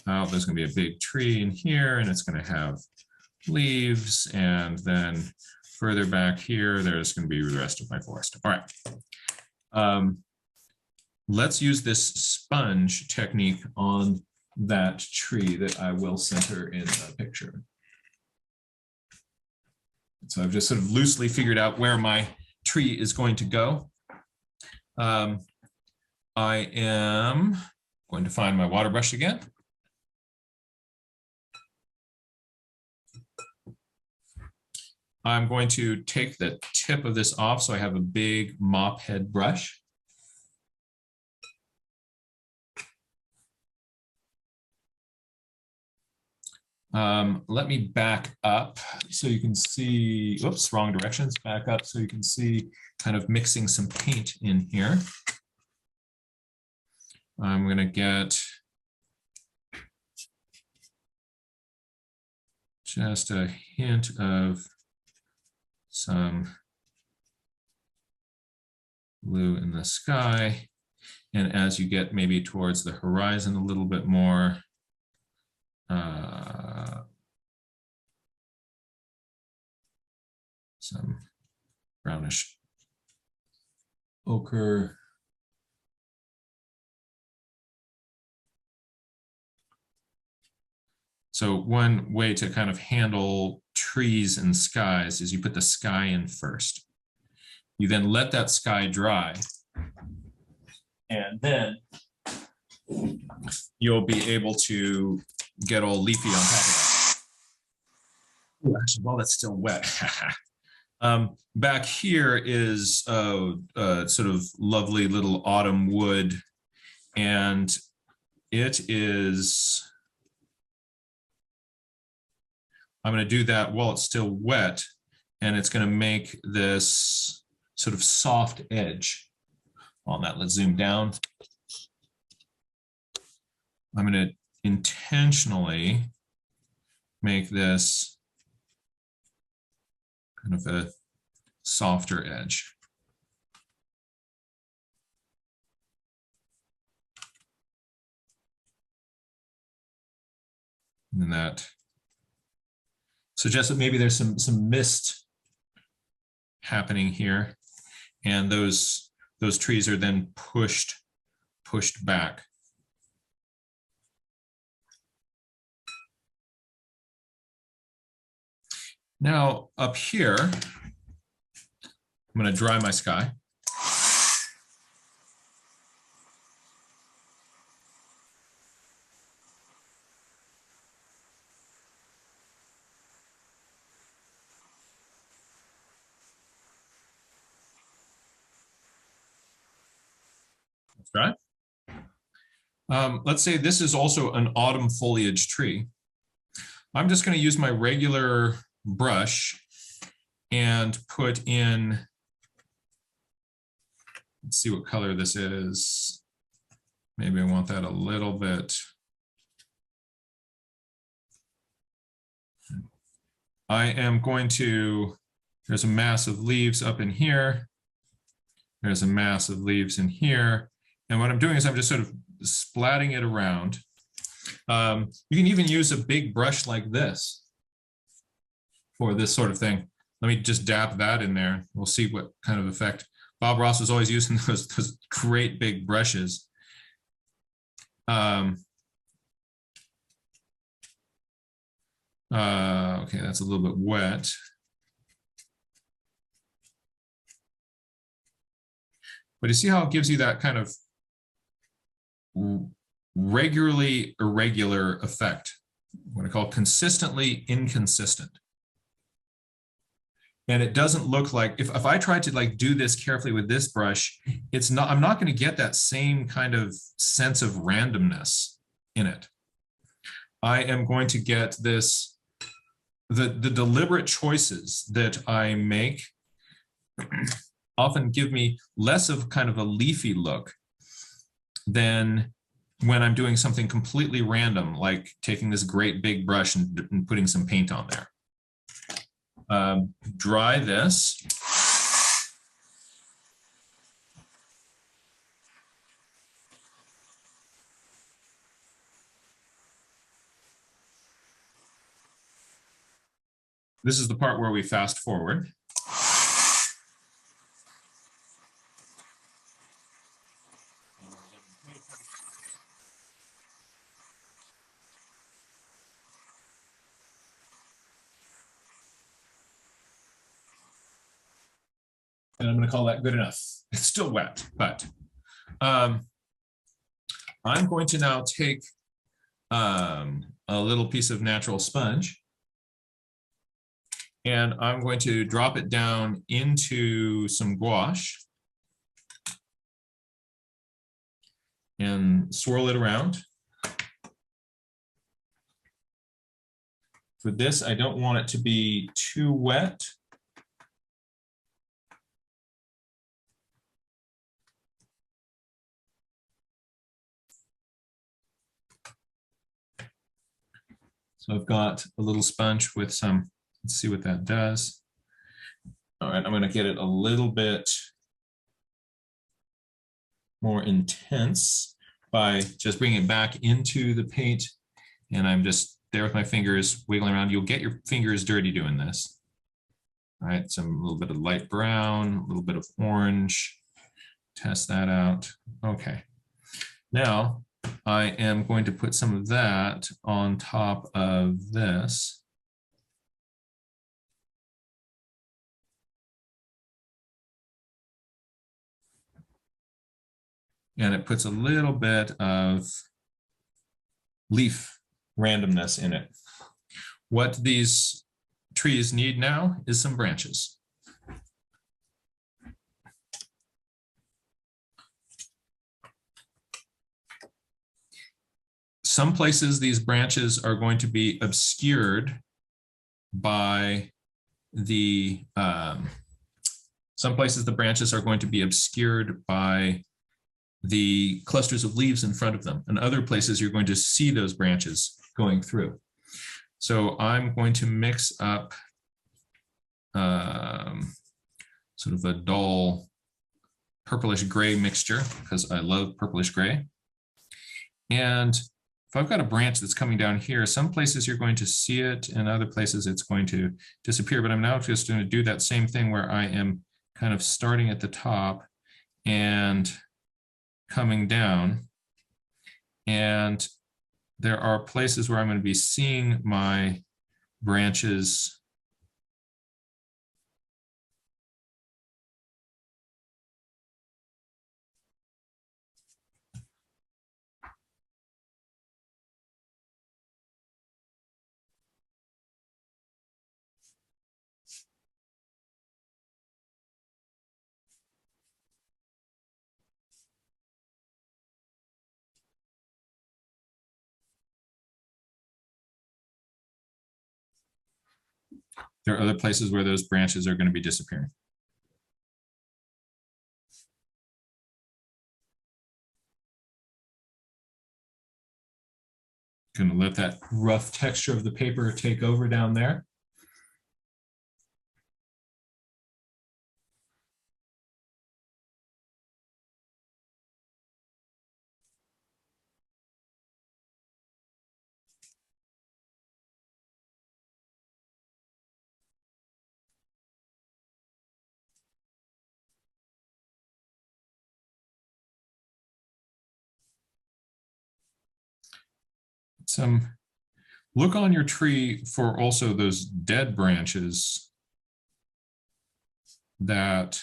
out. There's going to be a big tree in here, and it's going to have leaves, and then further back here, there's going to be the rest of my forest. All right. Let's use this sponge technique on that tree that I will center in the picture. So I've just sort of loosely figured out where my tree is going to go. I am going to find my water brush again. I'm going to take the tip of this off so I have a big mop head brush. Let me back up so you can see, oops, wrong directions, back up so you can see kind of mixing some paint in here. I'm going to get just a hint of some blue in the sky. And as you get maybe towards the horizon a little bit more, some brownish ochre. So one way to kind of handle trees and skies is you put the sky in first. You then let that sky dry, and then you'll be able to get all leafy on top of that. Ooh, actually, while that's still wet, Back here is a sort of lovely little autumn wood, and it is, I'm going to do that while it's still wet, and it's going to make this sort of soft edge on that. Let's zoom down. I'm going to intentionally make this kind of a softer edge. And that suggests that maybe there's some mist happening here, and those trees are then pushed back. Now up here, I'm going to dry my sky. That's right. Let's say this is also an autumn foliage tree. I'm just going to use my regular brush and put in, let's see what color this is. Maybe I want that a little bit. I am going to, there's a mass of leaves up in here. There's a mass of leaves in here. And what I'm doing is I'm just sort of splatting it around. You can even use a big brush like this for this sort of thing. Let me just dab that in there. We'll see what kind of effect. Bob Ross was always using those great big brushes. Okay, that's a little bit wet. But you see how it gives you that kind of regularly irregular effect, what I call consistently inconsistent. And it doesn't look like, if I tried to like do this carefully with this brush, it's not, I'm not going to get that same kind of sense of randomness in it. I am going to get this, the deliberate choices that I make often give me less of kind of a leafy look than when I'm doing something completely random, like taking this great big brush and putting some paint on there. Dry this. This is the part where we fast forward. And I'm going to call that good enough. It's still wet, but I'm going to now take a little piece of natural sponge, and I'm going to drop it down into some gouache and swirl it around. For this, I don't want it to be too wet. So I've got a little sponge with some, let's see what that does. All right, I'm going to get it a little bit more intense by just bringing it back into the paint. And I'm just there with my fingers wiggling around. You'll get your fingers dirty doing this. All right, a little bit of light brown, a little bit of orange. Test that out. Okay. Now, I am going to put some of that on top of this. And it puts a little bit of leaf randomness in it. What these trees need now is some branches. some places these branches are going to be obscured by the, some places the branches are going to be obscured by the clusters of leaves in front of them. And other places you're going to see those branches going through. So I'm going to mix up sort of a dull purplish gray mixture because I love purplish gray. And if I've got a branch that's coming down here, some places you're going to see it and other places it's going to disappear. But I'm now just going to do that same thing where I am kind of starting at the top and coming down. And there are places where I'm going to be seeing my branches there are other places where those branches are going to be disappearing. Going to let that rough texture of the paper take over down there. Look on your tree for also those dead branches that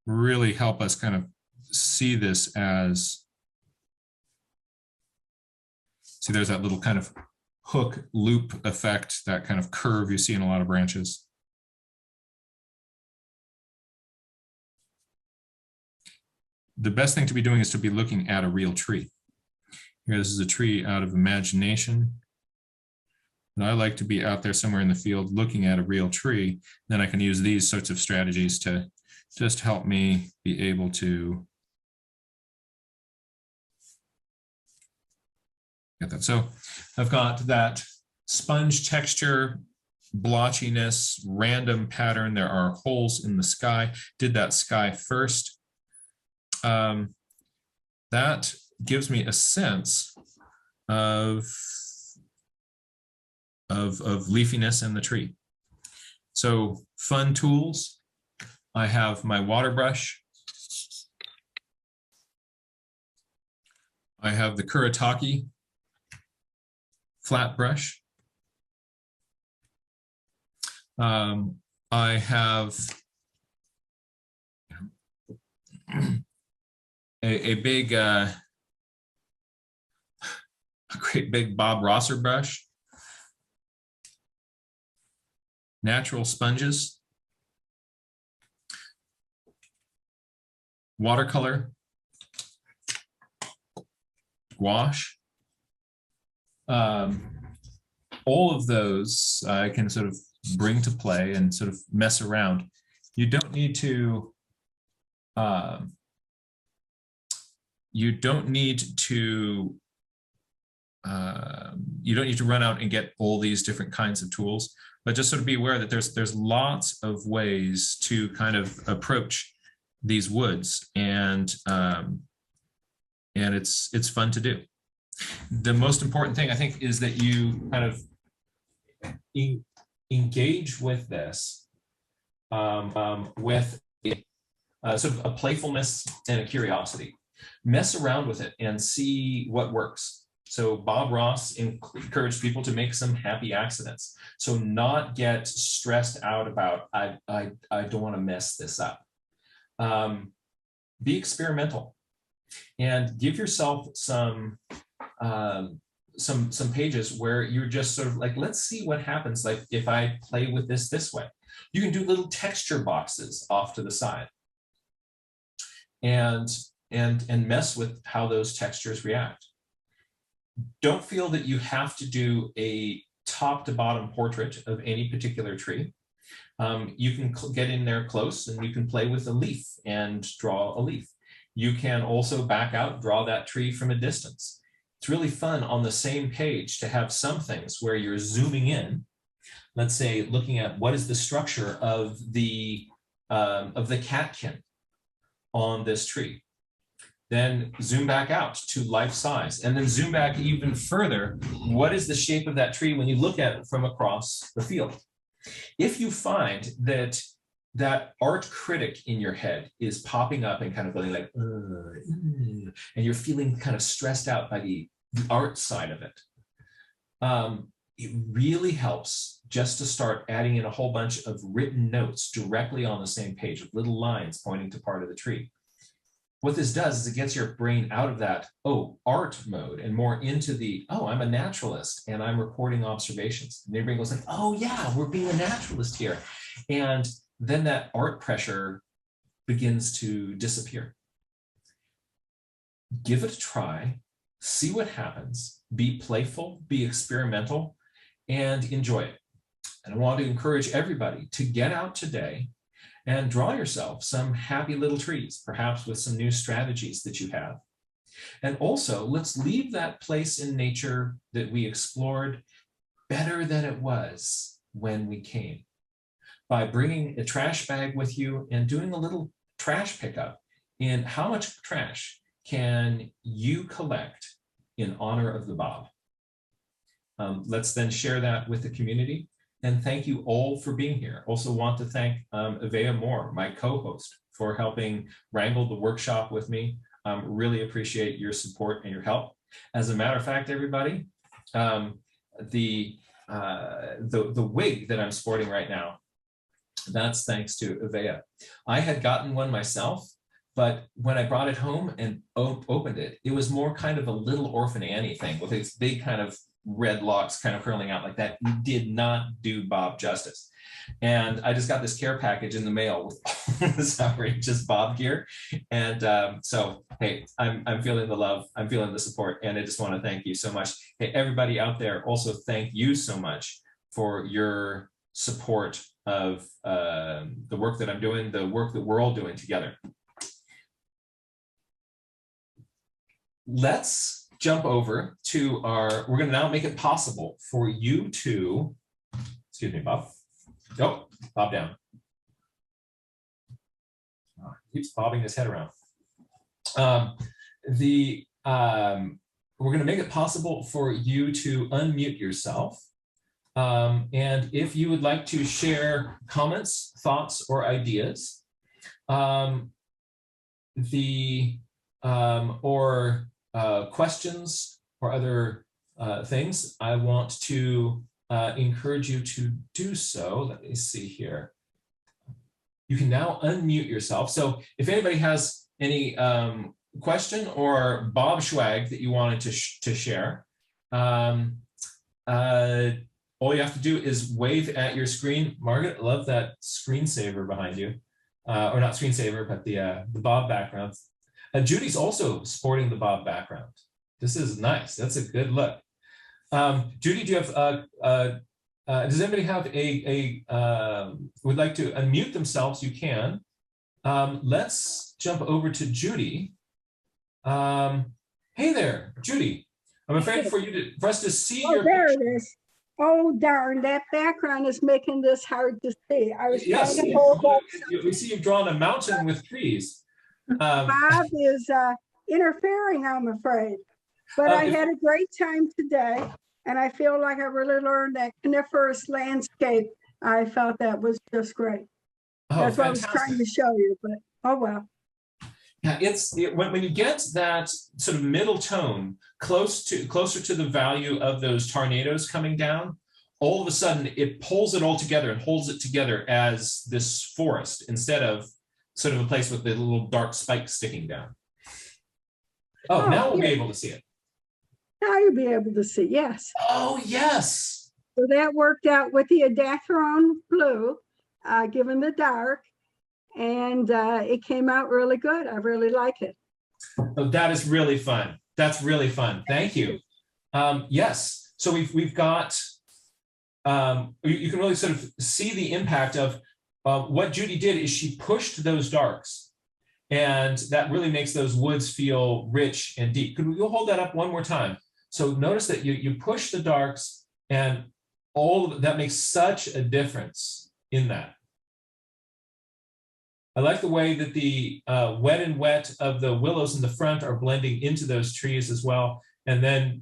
really help us kind of see this as, see there's that little kind of hook loop effect, that kind of curve you see in a lot of branches. The best thing to be doing is to be looking at a real tree. Here, this is a tree out of imagination. And I like to be out there somewhere in the field looking at a real tree. Then I can use these sorts of strategies to just help me be able to get that. So I've got that sponge texture, blotchiness, random pattern. There are holes in the sky. Did that sky first. That gives me a sense of leafiness in the tree. So fun tools. I have my water brush. I have the Kuretake flat brush. I have a big, a great big Bob Rosser brush, natural sponges, watercolor, gouache. All of those I can sort of bring to play and sort of mess around. You don't need to run out and get all these different kinds of tools, but just sort of be aware that there's lots of ways to kind of approach these woods, and it's fun to do. The most important thing I think is that you kind of engage with this with sort of a playfulness and a curiosity. Mess around with it and see what works. So Bob Ross encouraged people to make some happy accidents. So not get stressed out about, I don't want to mess this up. Be experimental and give yourself some pages where you're just sort of like, let's see what happens like if I play with this way. You can do little texture boxes off to the side. And and mess with how those textures react. Don't feel that you have to do a top to bottom portrait of any particular tree. You can get in there close and you can play with a leaf and draw a leaf. You can also back out, draw that tree from a distance. It's really fun on the same page to have some things where you're zooming in, let's say looking at what is the structure of the catkin on this tree. Then zoom back out to life size, and then zoom back even further. What is the shape of that tree when you look at it from across the field? If you find that that art critic in your head is popping up and kind of going like, and you're feeling kind of stressed out by the art side of it, it really helps just to start adding in a whole bunch of written notes directly on the same page with little lines pointing to part of the tree. What this does is it gets your brain out of that, oh, art mode and more into the, oh, I'm a naturalist and I'm recording observations. And your brain goes like, oh yeah, we're being a naturalist here. And then that art pressure begins to disappear. Give it a try, see what happens, be playful, be experimental, and enjoy it. And I want to encourage everybody to get out today and draw yourself some happy little trees, perhaps with some new strategies that you have. And also, let's leave that place in nature that we explored better than it was when we came, by bringing a trash bag with you and doing a little trash pickup in how much trash can you collect in honor of the Bob. Let's then share that with the community. And thank you all for being here. Also want to thank Avea Moore, my co-host, for helping wrangle the workshop with me. Really appreciate your support and your help. As a matter of fact, everybody, the wig that I'm sporting right now, that's thanks to Avea. I had gotten one myself, but when I brought it home and opened it, it was more kind of a little Orphan Annie thing with its big kind of red locks kind of curling out like that. You did not do Bob justice. And I just got this care package in the mail with all this outrageous Bob gear. And so, hey, I'm feeling the love, I'm feeling the support, and I just want to thank you so much. Hey, everybody out there, also thank you so much for your support of the work that I'm doing, the work that we're all doing together. Let's jump over to we're going to now make it possible for you to, excuse me, Bob. Nope, Bob down. Oh, he keeps bobbing his head around. We're going to make it possible for you to unmute yourself. And if you would like to share comments, thoughts, or ideas, questions or other things, I want to encourage you to do so. Let me see here. You can now unmute yourself. So if anybody has any question or Bob swag that you wanted to share, all you have to do is wave at your screen. Margaret, I love that screensaver behind you. Or not screensaver, but the Bob background. Judy's also sporting the Bob background. This is nice. That's a good look. Judy, do you have, does anybody have would like to unmute themselves? You can. Let's jump over to Judy. Hey there, Judy. I'm afraid for us to see your there picture. it is. Oh, darn, that background is making this hard to see. I was Yes, trying to hold up. we see you've drawn a mountain with trees. Bob is interfering, I'm afraid. But I had a great time today, and I feel like I really learned that Coniferous landscape. I felt that was just great. That's what I was trying to show you, but oh well. Yeah, when you get that sort of middle tone closer to the value of those tornadoes coming down, all of a sudden it pulls it all together and holds it together as this forest instead of sort of a place with the little dark spikes sticking down. Oh, now we'll be able to see it. Now you'll be able to see, yes. Oh, yes. So that worked out with the Adacthrone blue, given the dark, and it came out really good. I really like it. Oh, that is really fun. That's really fun. Thank you. Yes. So we've got, you can really sort of see the impact of what Judy did is she pushed those darks, and that really makes those woods feel rich and deep. Could we go hold that up one more time? So notice that you push the darks, and all of that makes such a difference in that. I like the way that the wet and wet of the willows in the front are blending into those trees as well. And then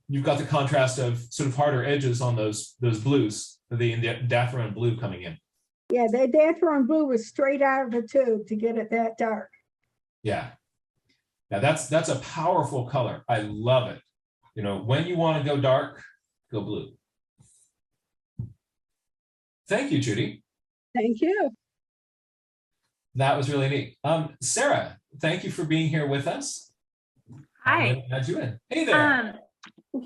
you've got the contrast of sort of harder edges on those blues, the daffodil blue coming in. Yeah, that daffodil blue was straight out of the tube to get it that dark. Yeah. Yeah, that's a powerful color. I love it. You know, when you want to go dark, go blue. Thank you, Judy. Thank you. That was really neat. Sarah, thank you for being here with us. Hi. How'd you in? Hey there.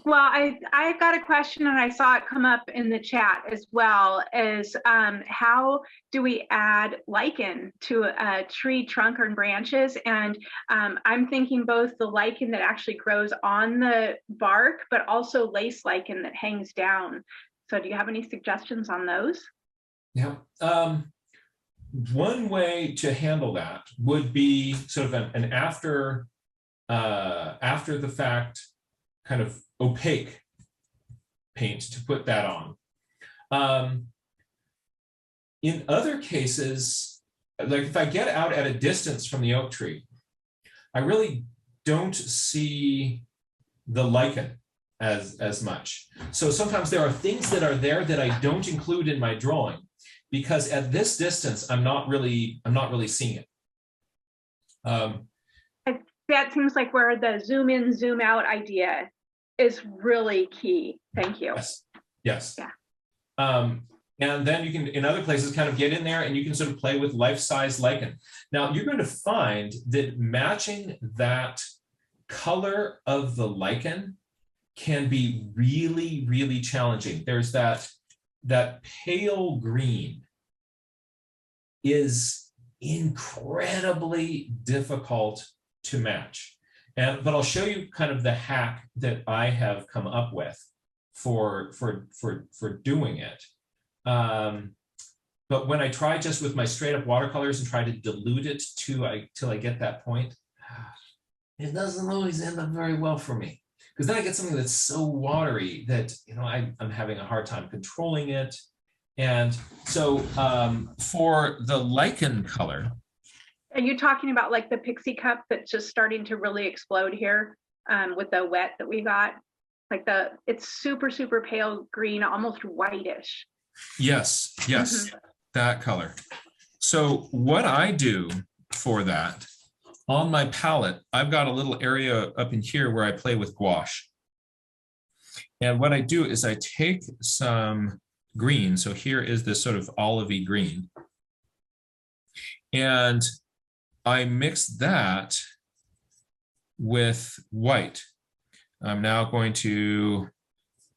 Well, I got a question and I saw it come up in the chat as well, is how do we add lichen to a tree trunk or branches? And I'm thinking both the lichen that actually grows on the bark, but also lace lichen that hangs down. So do you have any suggestions on those? Yeah. One way to handle that would be sort of an after the fact kind of opaque paint to put that on. In other cases, like if I get out at a distance from the oak tree, I really don't see the lichen as much. So sometimes there are things that are there that I don't include in my drawing, because at this distance, I'm not really seeing it. That seems like where the zoom in, zoom out idea is really key. Thank you. Yes. Yes. Yeah. And then you can, in other places, kind of get in there and you can sort of play with life-size lichen. Now, you're going to find that matching that color of the lichen can be really, really challenging. There's that pale green is incredibly difficult to match. But I'll show you kind of the hack that I have come up with for doing it. But when I try just with my straight up watercolors and try to dilute it till I get that point, it doesn't always end up very well for me. Because then I get something that's so watery that, you know, I'm having a hard time controlling it. And so for the lichen color. Are you talking about like the pixie cup that's just starting to really explode here with the wet that we got? Like it's super, super pale green, almost whitish. Yes, yes, that color. So what I do for that, on my palette, I've got a little area up in here where I play with gouache. And what I do is I take some green. So here is this sort of olivey green. And I mix that with white. I'm now going to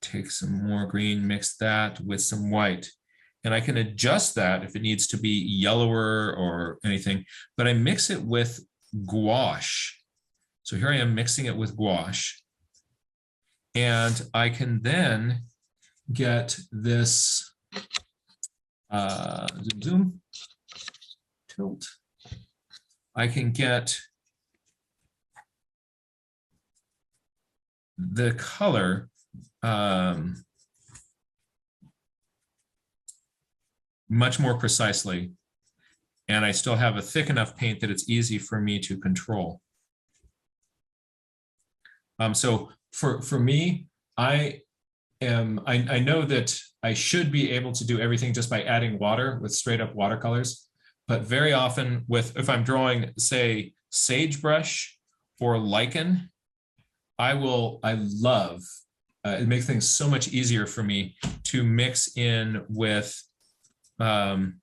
take some more green, mix that with some white. And I can adjust that if it needs to be yellower or anything, but I mix it with gouache. So here I am mixing it with gouache. And I can then get this, zoom, tilt. I can get the color much more precisely, and I still have a thick enough paint that it's easy for me to control. So for me, I know that I should be able to do everything just by adding water with straight up watercolors, but very often if I'm drawing, say, sagebrush or lichen, I love, it makes things so much easier for me to mix in with some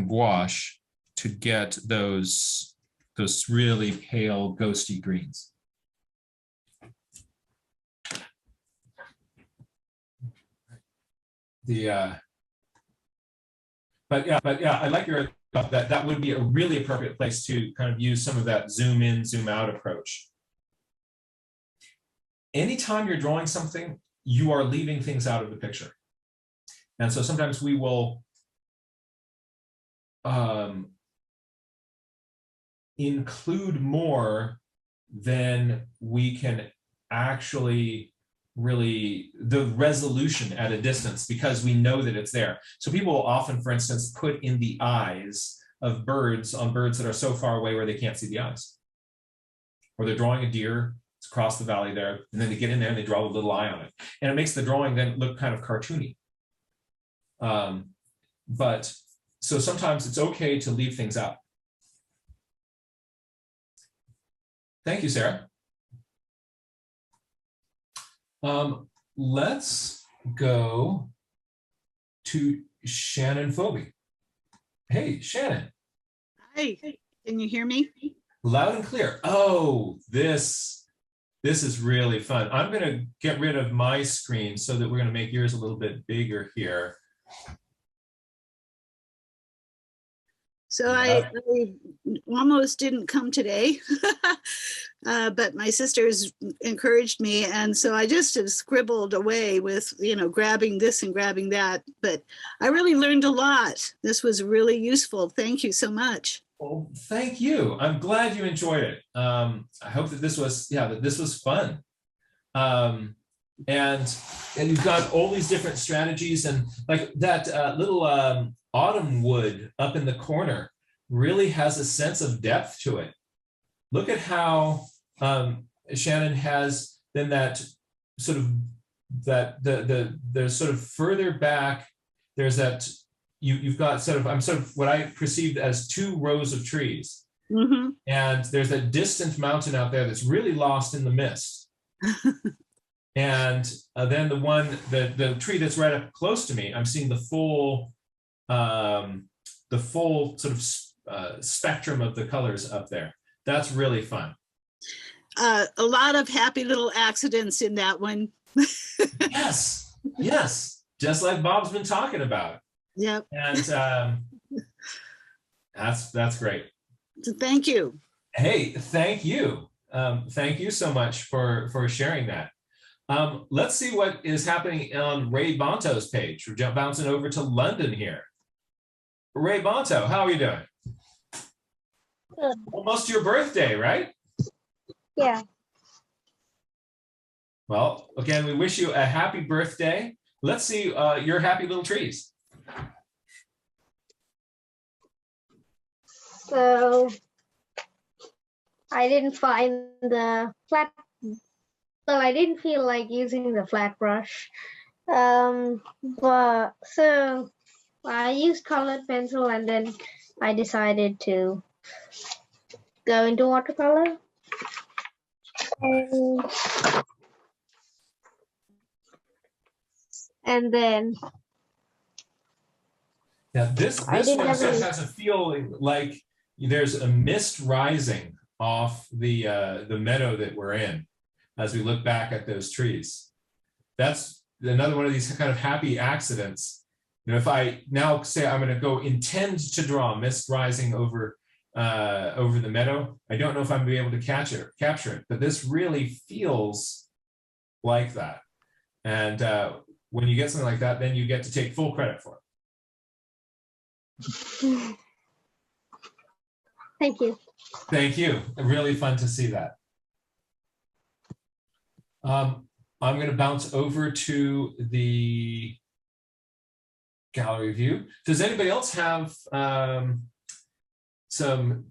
gouache to get those really pale ghosty greens. But yeah, I like your that would be a really appropriate place to kind of use some of that zoom in, zoom out approach. Anytime you're drawing something, you are leaving things out of the picture. And so sometimes we will include more than we can actually really, the resolution at a distance, because we know that it's there. So people will often, for instance, put in the eyes of birds on birds that are so far away where they can't see the eyes. Or they're drawing a deer, it's across the valley there, and then they get in there and they draw a little eye on it. And it makes the drawing then look kind of cartoony. But so sometimes it's okay to leave things out. Thank you, Sarah. Let's go to Shannon Phoebe. Hey, Shannon. Hi, can you hear me? Loud and clear. Oh, this is really fun. I'm going to get rid of my screen so that we're going to make yours a little bit bigger here. So I almost didn't come today, but my sisters encouraged me. And so I just have scribbled away with, grabbing this and grabbing that. But I really learned a lot. This was really useful. Thank you so much. Well, thank you. I'm glad you enjoyed it. I hope that this was fun. And you've got all these different strategies, and like that little autumn wood up in the corner really has a sense of depth to it. Look at how Shannon has then that sort of the sort of further back. There's that you've got sort of what I perceived as two rows of trees, and there's that distant mountain out there that's really lost in the mist. And then the tree that's right up close to me, I'm seeing the full sort of spectrum of the colors up there. That's really fun. A lot of happy little accidents in that one. Yes, just like Bob's been talking about. Yep. And that's great. So thank you. Hey, thank you. Thank you so much for sharing that. Let's see what is happening on Ray Bonto's page. We're bouncing over to London here. Ray Bonto, how are you doing? Good. Almost your birthday, right? Yeah. Well, again, we wish you a happy birthday. Let's see your happy little trees. So I didn't find the flat, well, I didn't feel like using the flat brush. But so I used colored pencil, and then I decided to go into watercolor. And then this one sort of has a feeling like there's a mist rising off the meadow that we're in as we look back at those trees. That's another one of these kind of happy accidents. If I now say I'm going to go intend to draw mist rising over the meadow, I don't know if I'm going to be able to capture it, but this really feels like that. And when you get something like that, then you get to take full credit for it. Thank you. Thank you. Really fun to see that. I'm going to bounce over to the gallery view. Does anybody else have some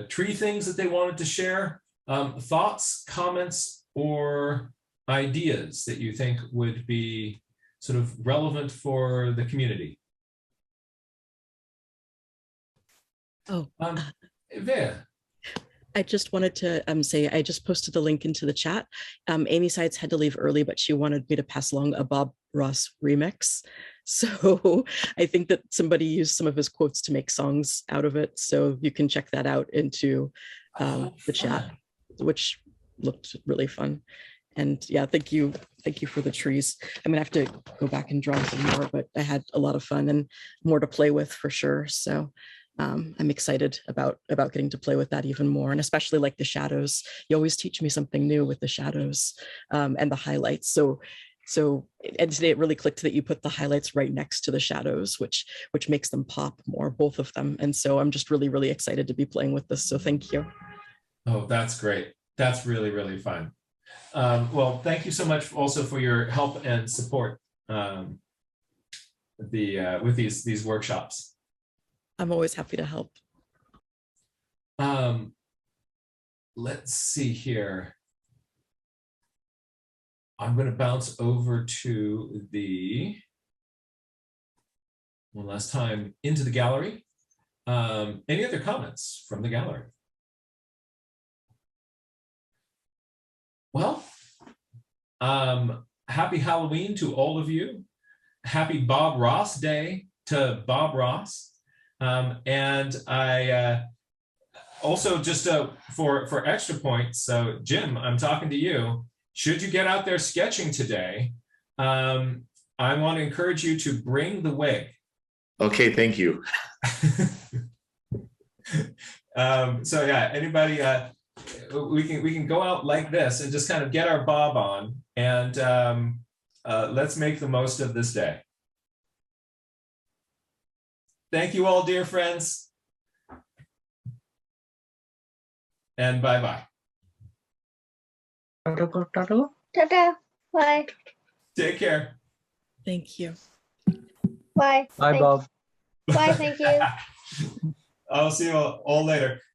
tree things that they wanted to share? Thoughts, comments, or ideas that you think would be sort of relevant for the community? Oh, Vea. I just wanted to say I just posted the link into the chat. Amy Sides had to leave early, but she wanted me to pass along a Bob Ross remix. So I think that somebody used some of his quotes to make songs out of it. So you can check that out into the chat, which looked really fun. And yeah, thank you for the trees. I'm gonna have to go back and draw some more, but I had a lot of fun and more to play with for sure. So I'm excited about getting to play with that even more, and especially like the shadows. You always teach me something new with the shadows and the highlights. So and today it really clicked that you put the highlights right next to the shadows, which makes them pop more, both of them. And so I'm just really, really excited to be playing with this. So thank you. Oh, that's great. That's really, really fun. Well, thank you so much also for your help and support with these workshops. I'm always happy to help. Let's see here. I'm going to bounce over to one last time into the gallery. Any other comments from the gallery? Well, happy Halloween to all of you. Happy Bob Ross Day to Bob Ross. And I also just for extra points, so Jim, I'm talking to you. Should you get out there sketching today, I want to encourage you to bring the wig. Okay, thank you. So yeah, anybody, we can go out like this and just kind of get our bob on, and let's make the most of this day. Thank you all, dear friends. And bye-bye. Ta-ta. Bye. Take care. Thank you. Bye. Bye, Bob. Bye. Thank you. I'll see you all later.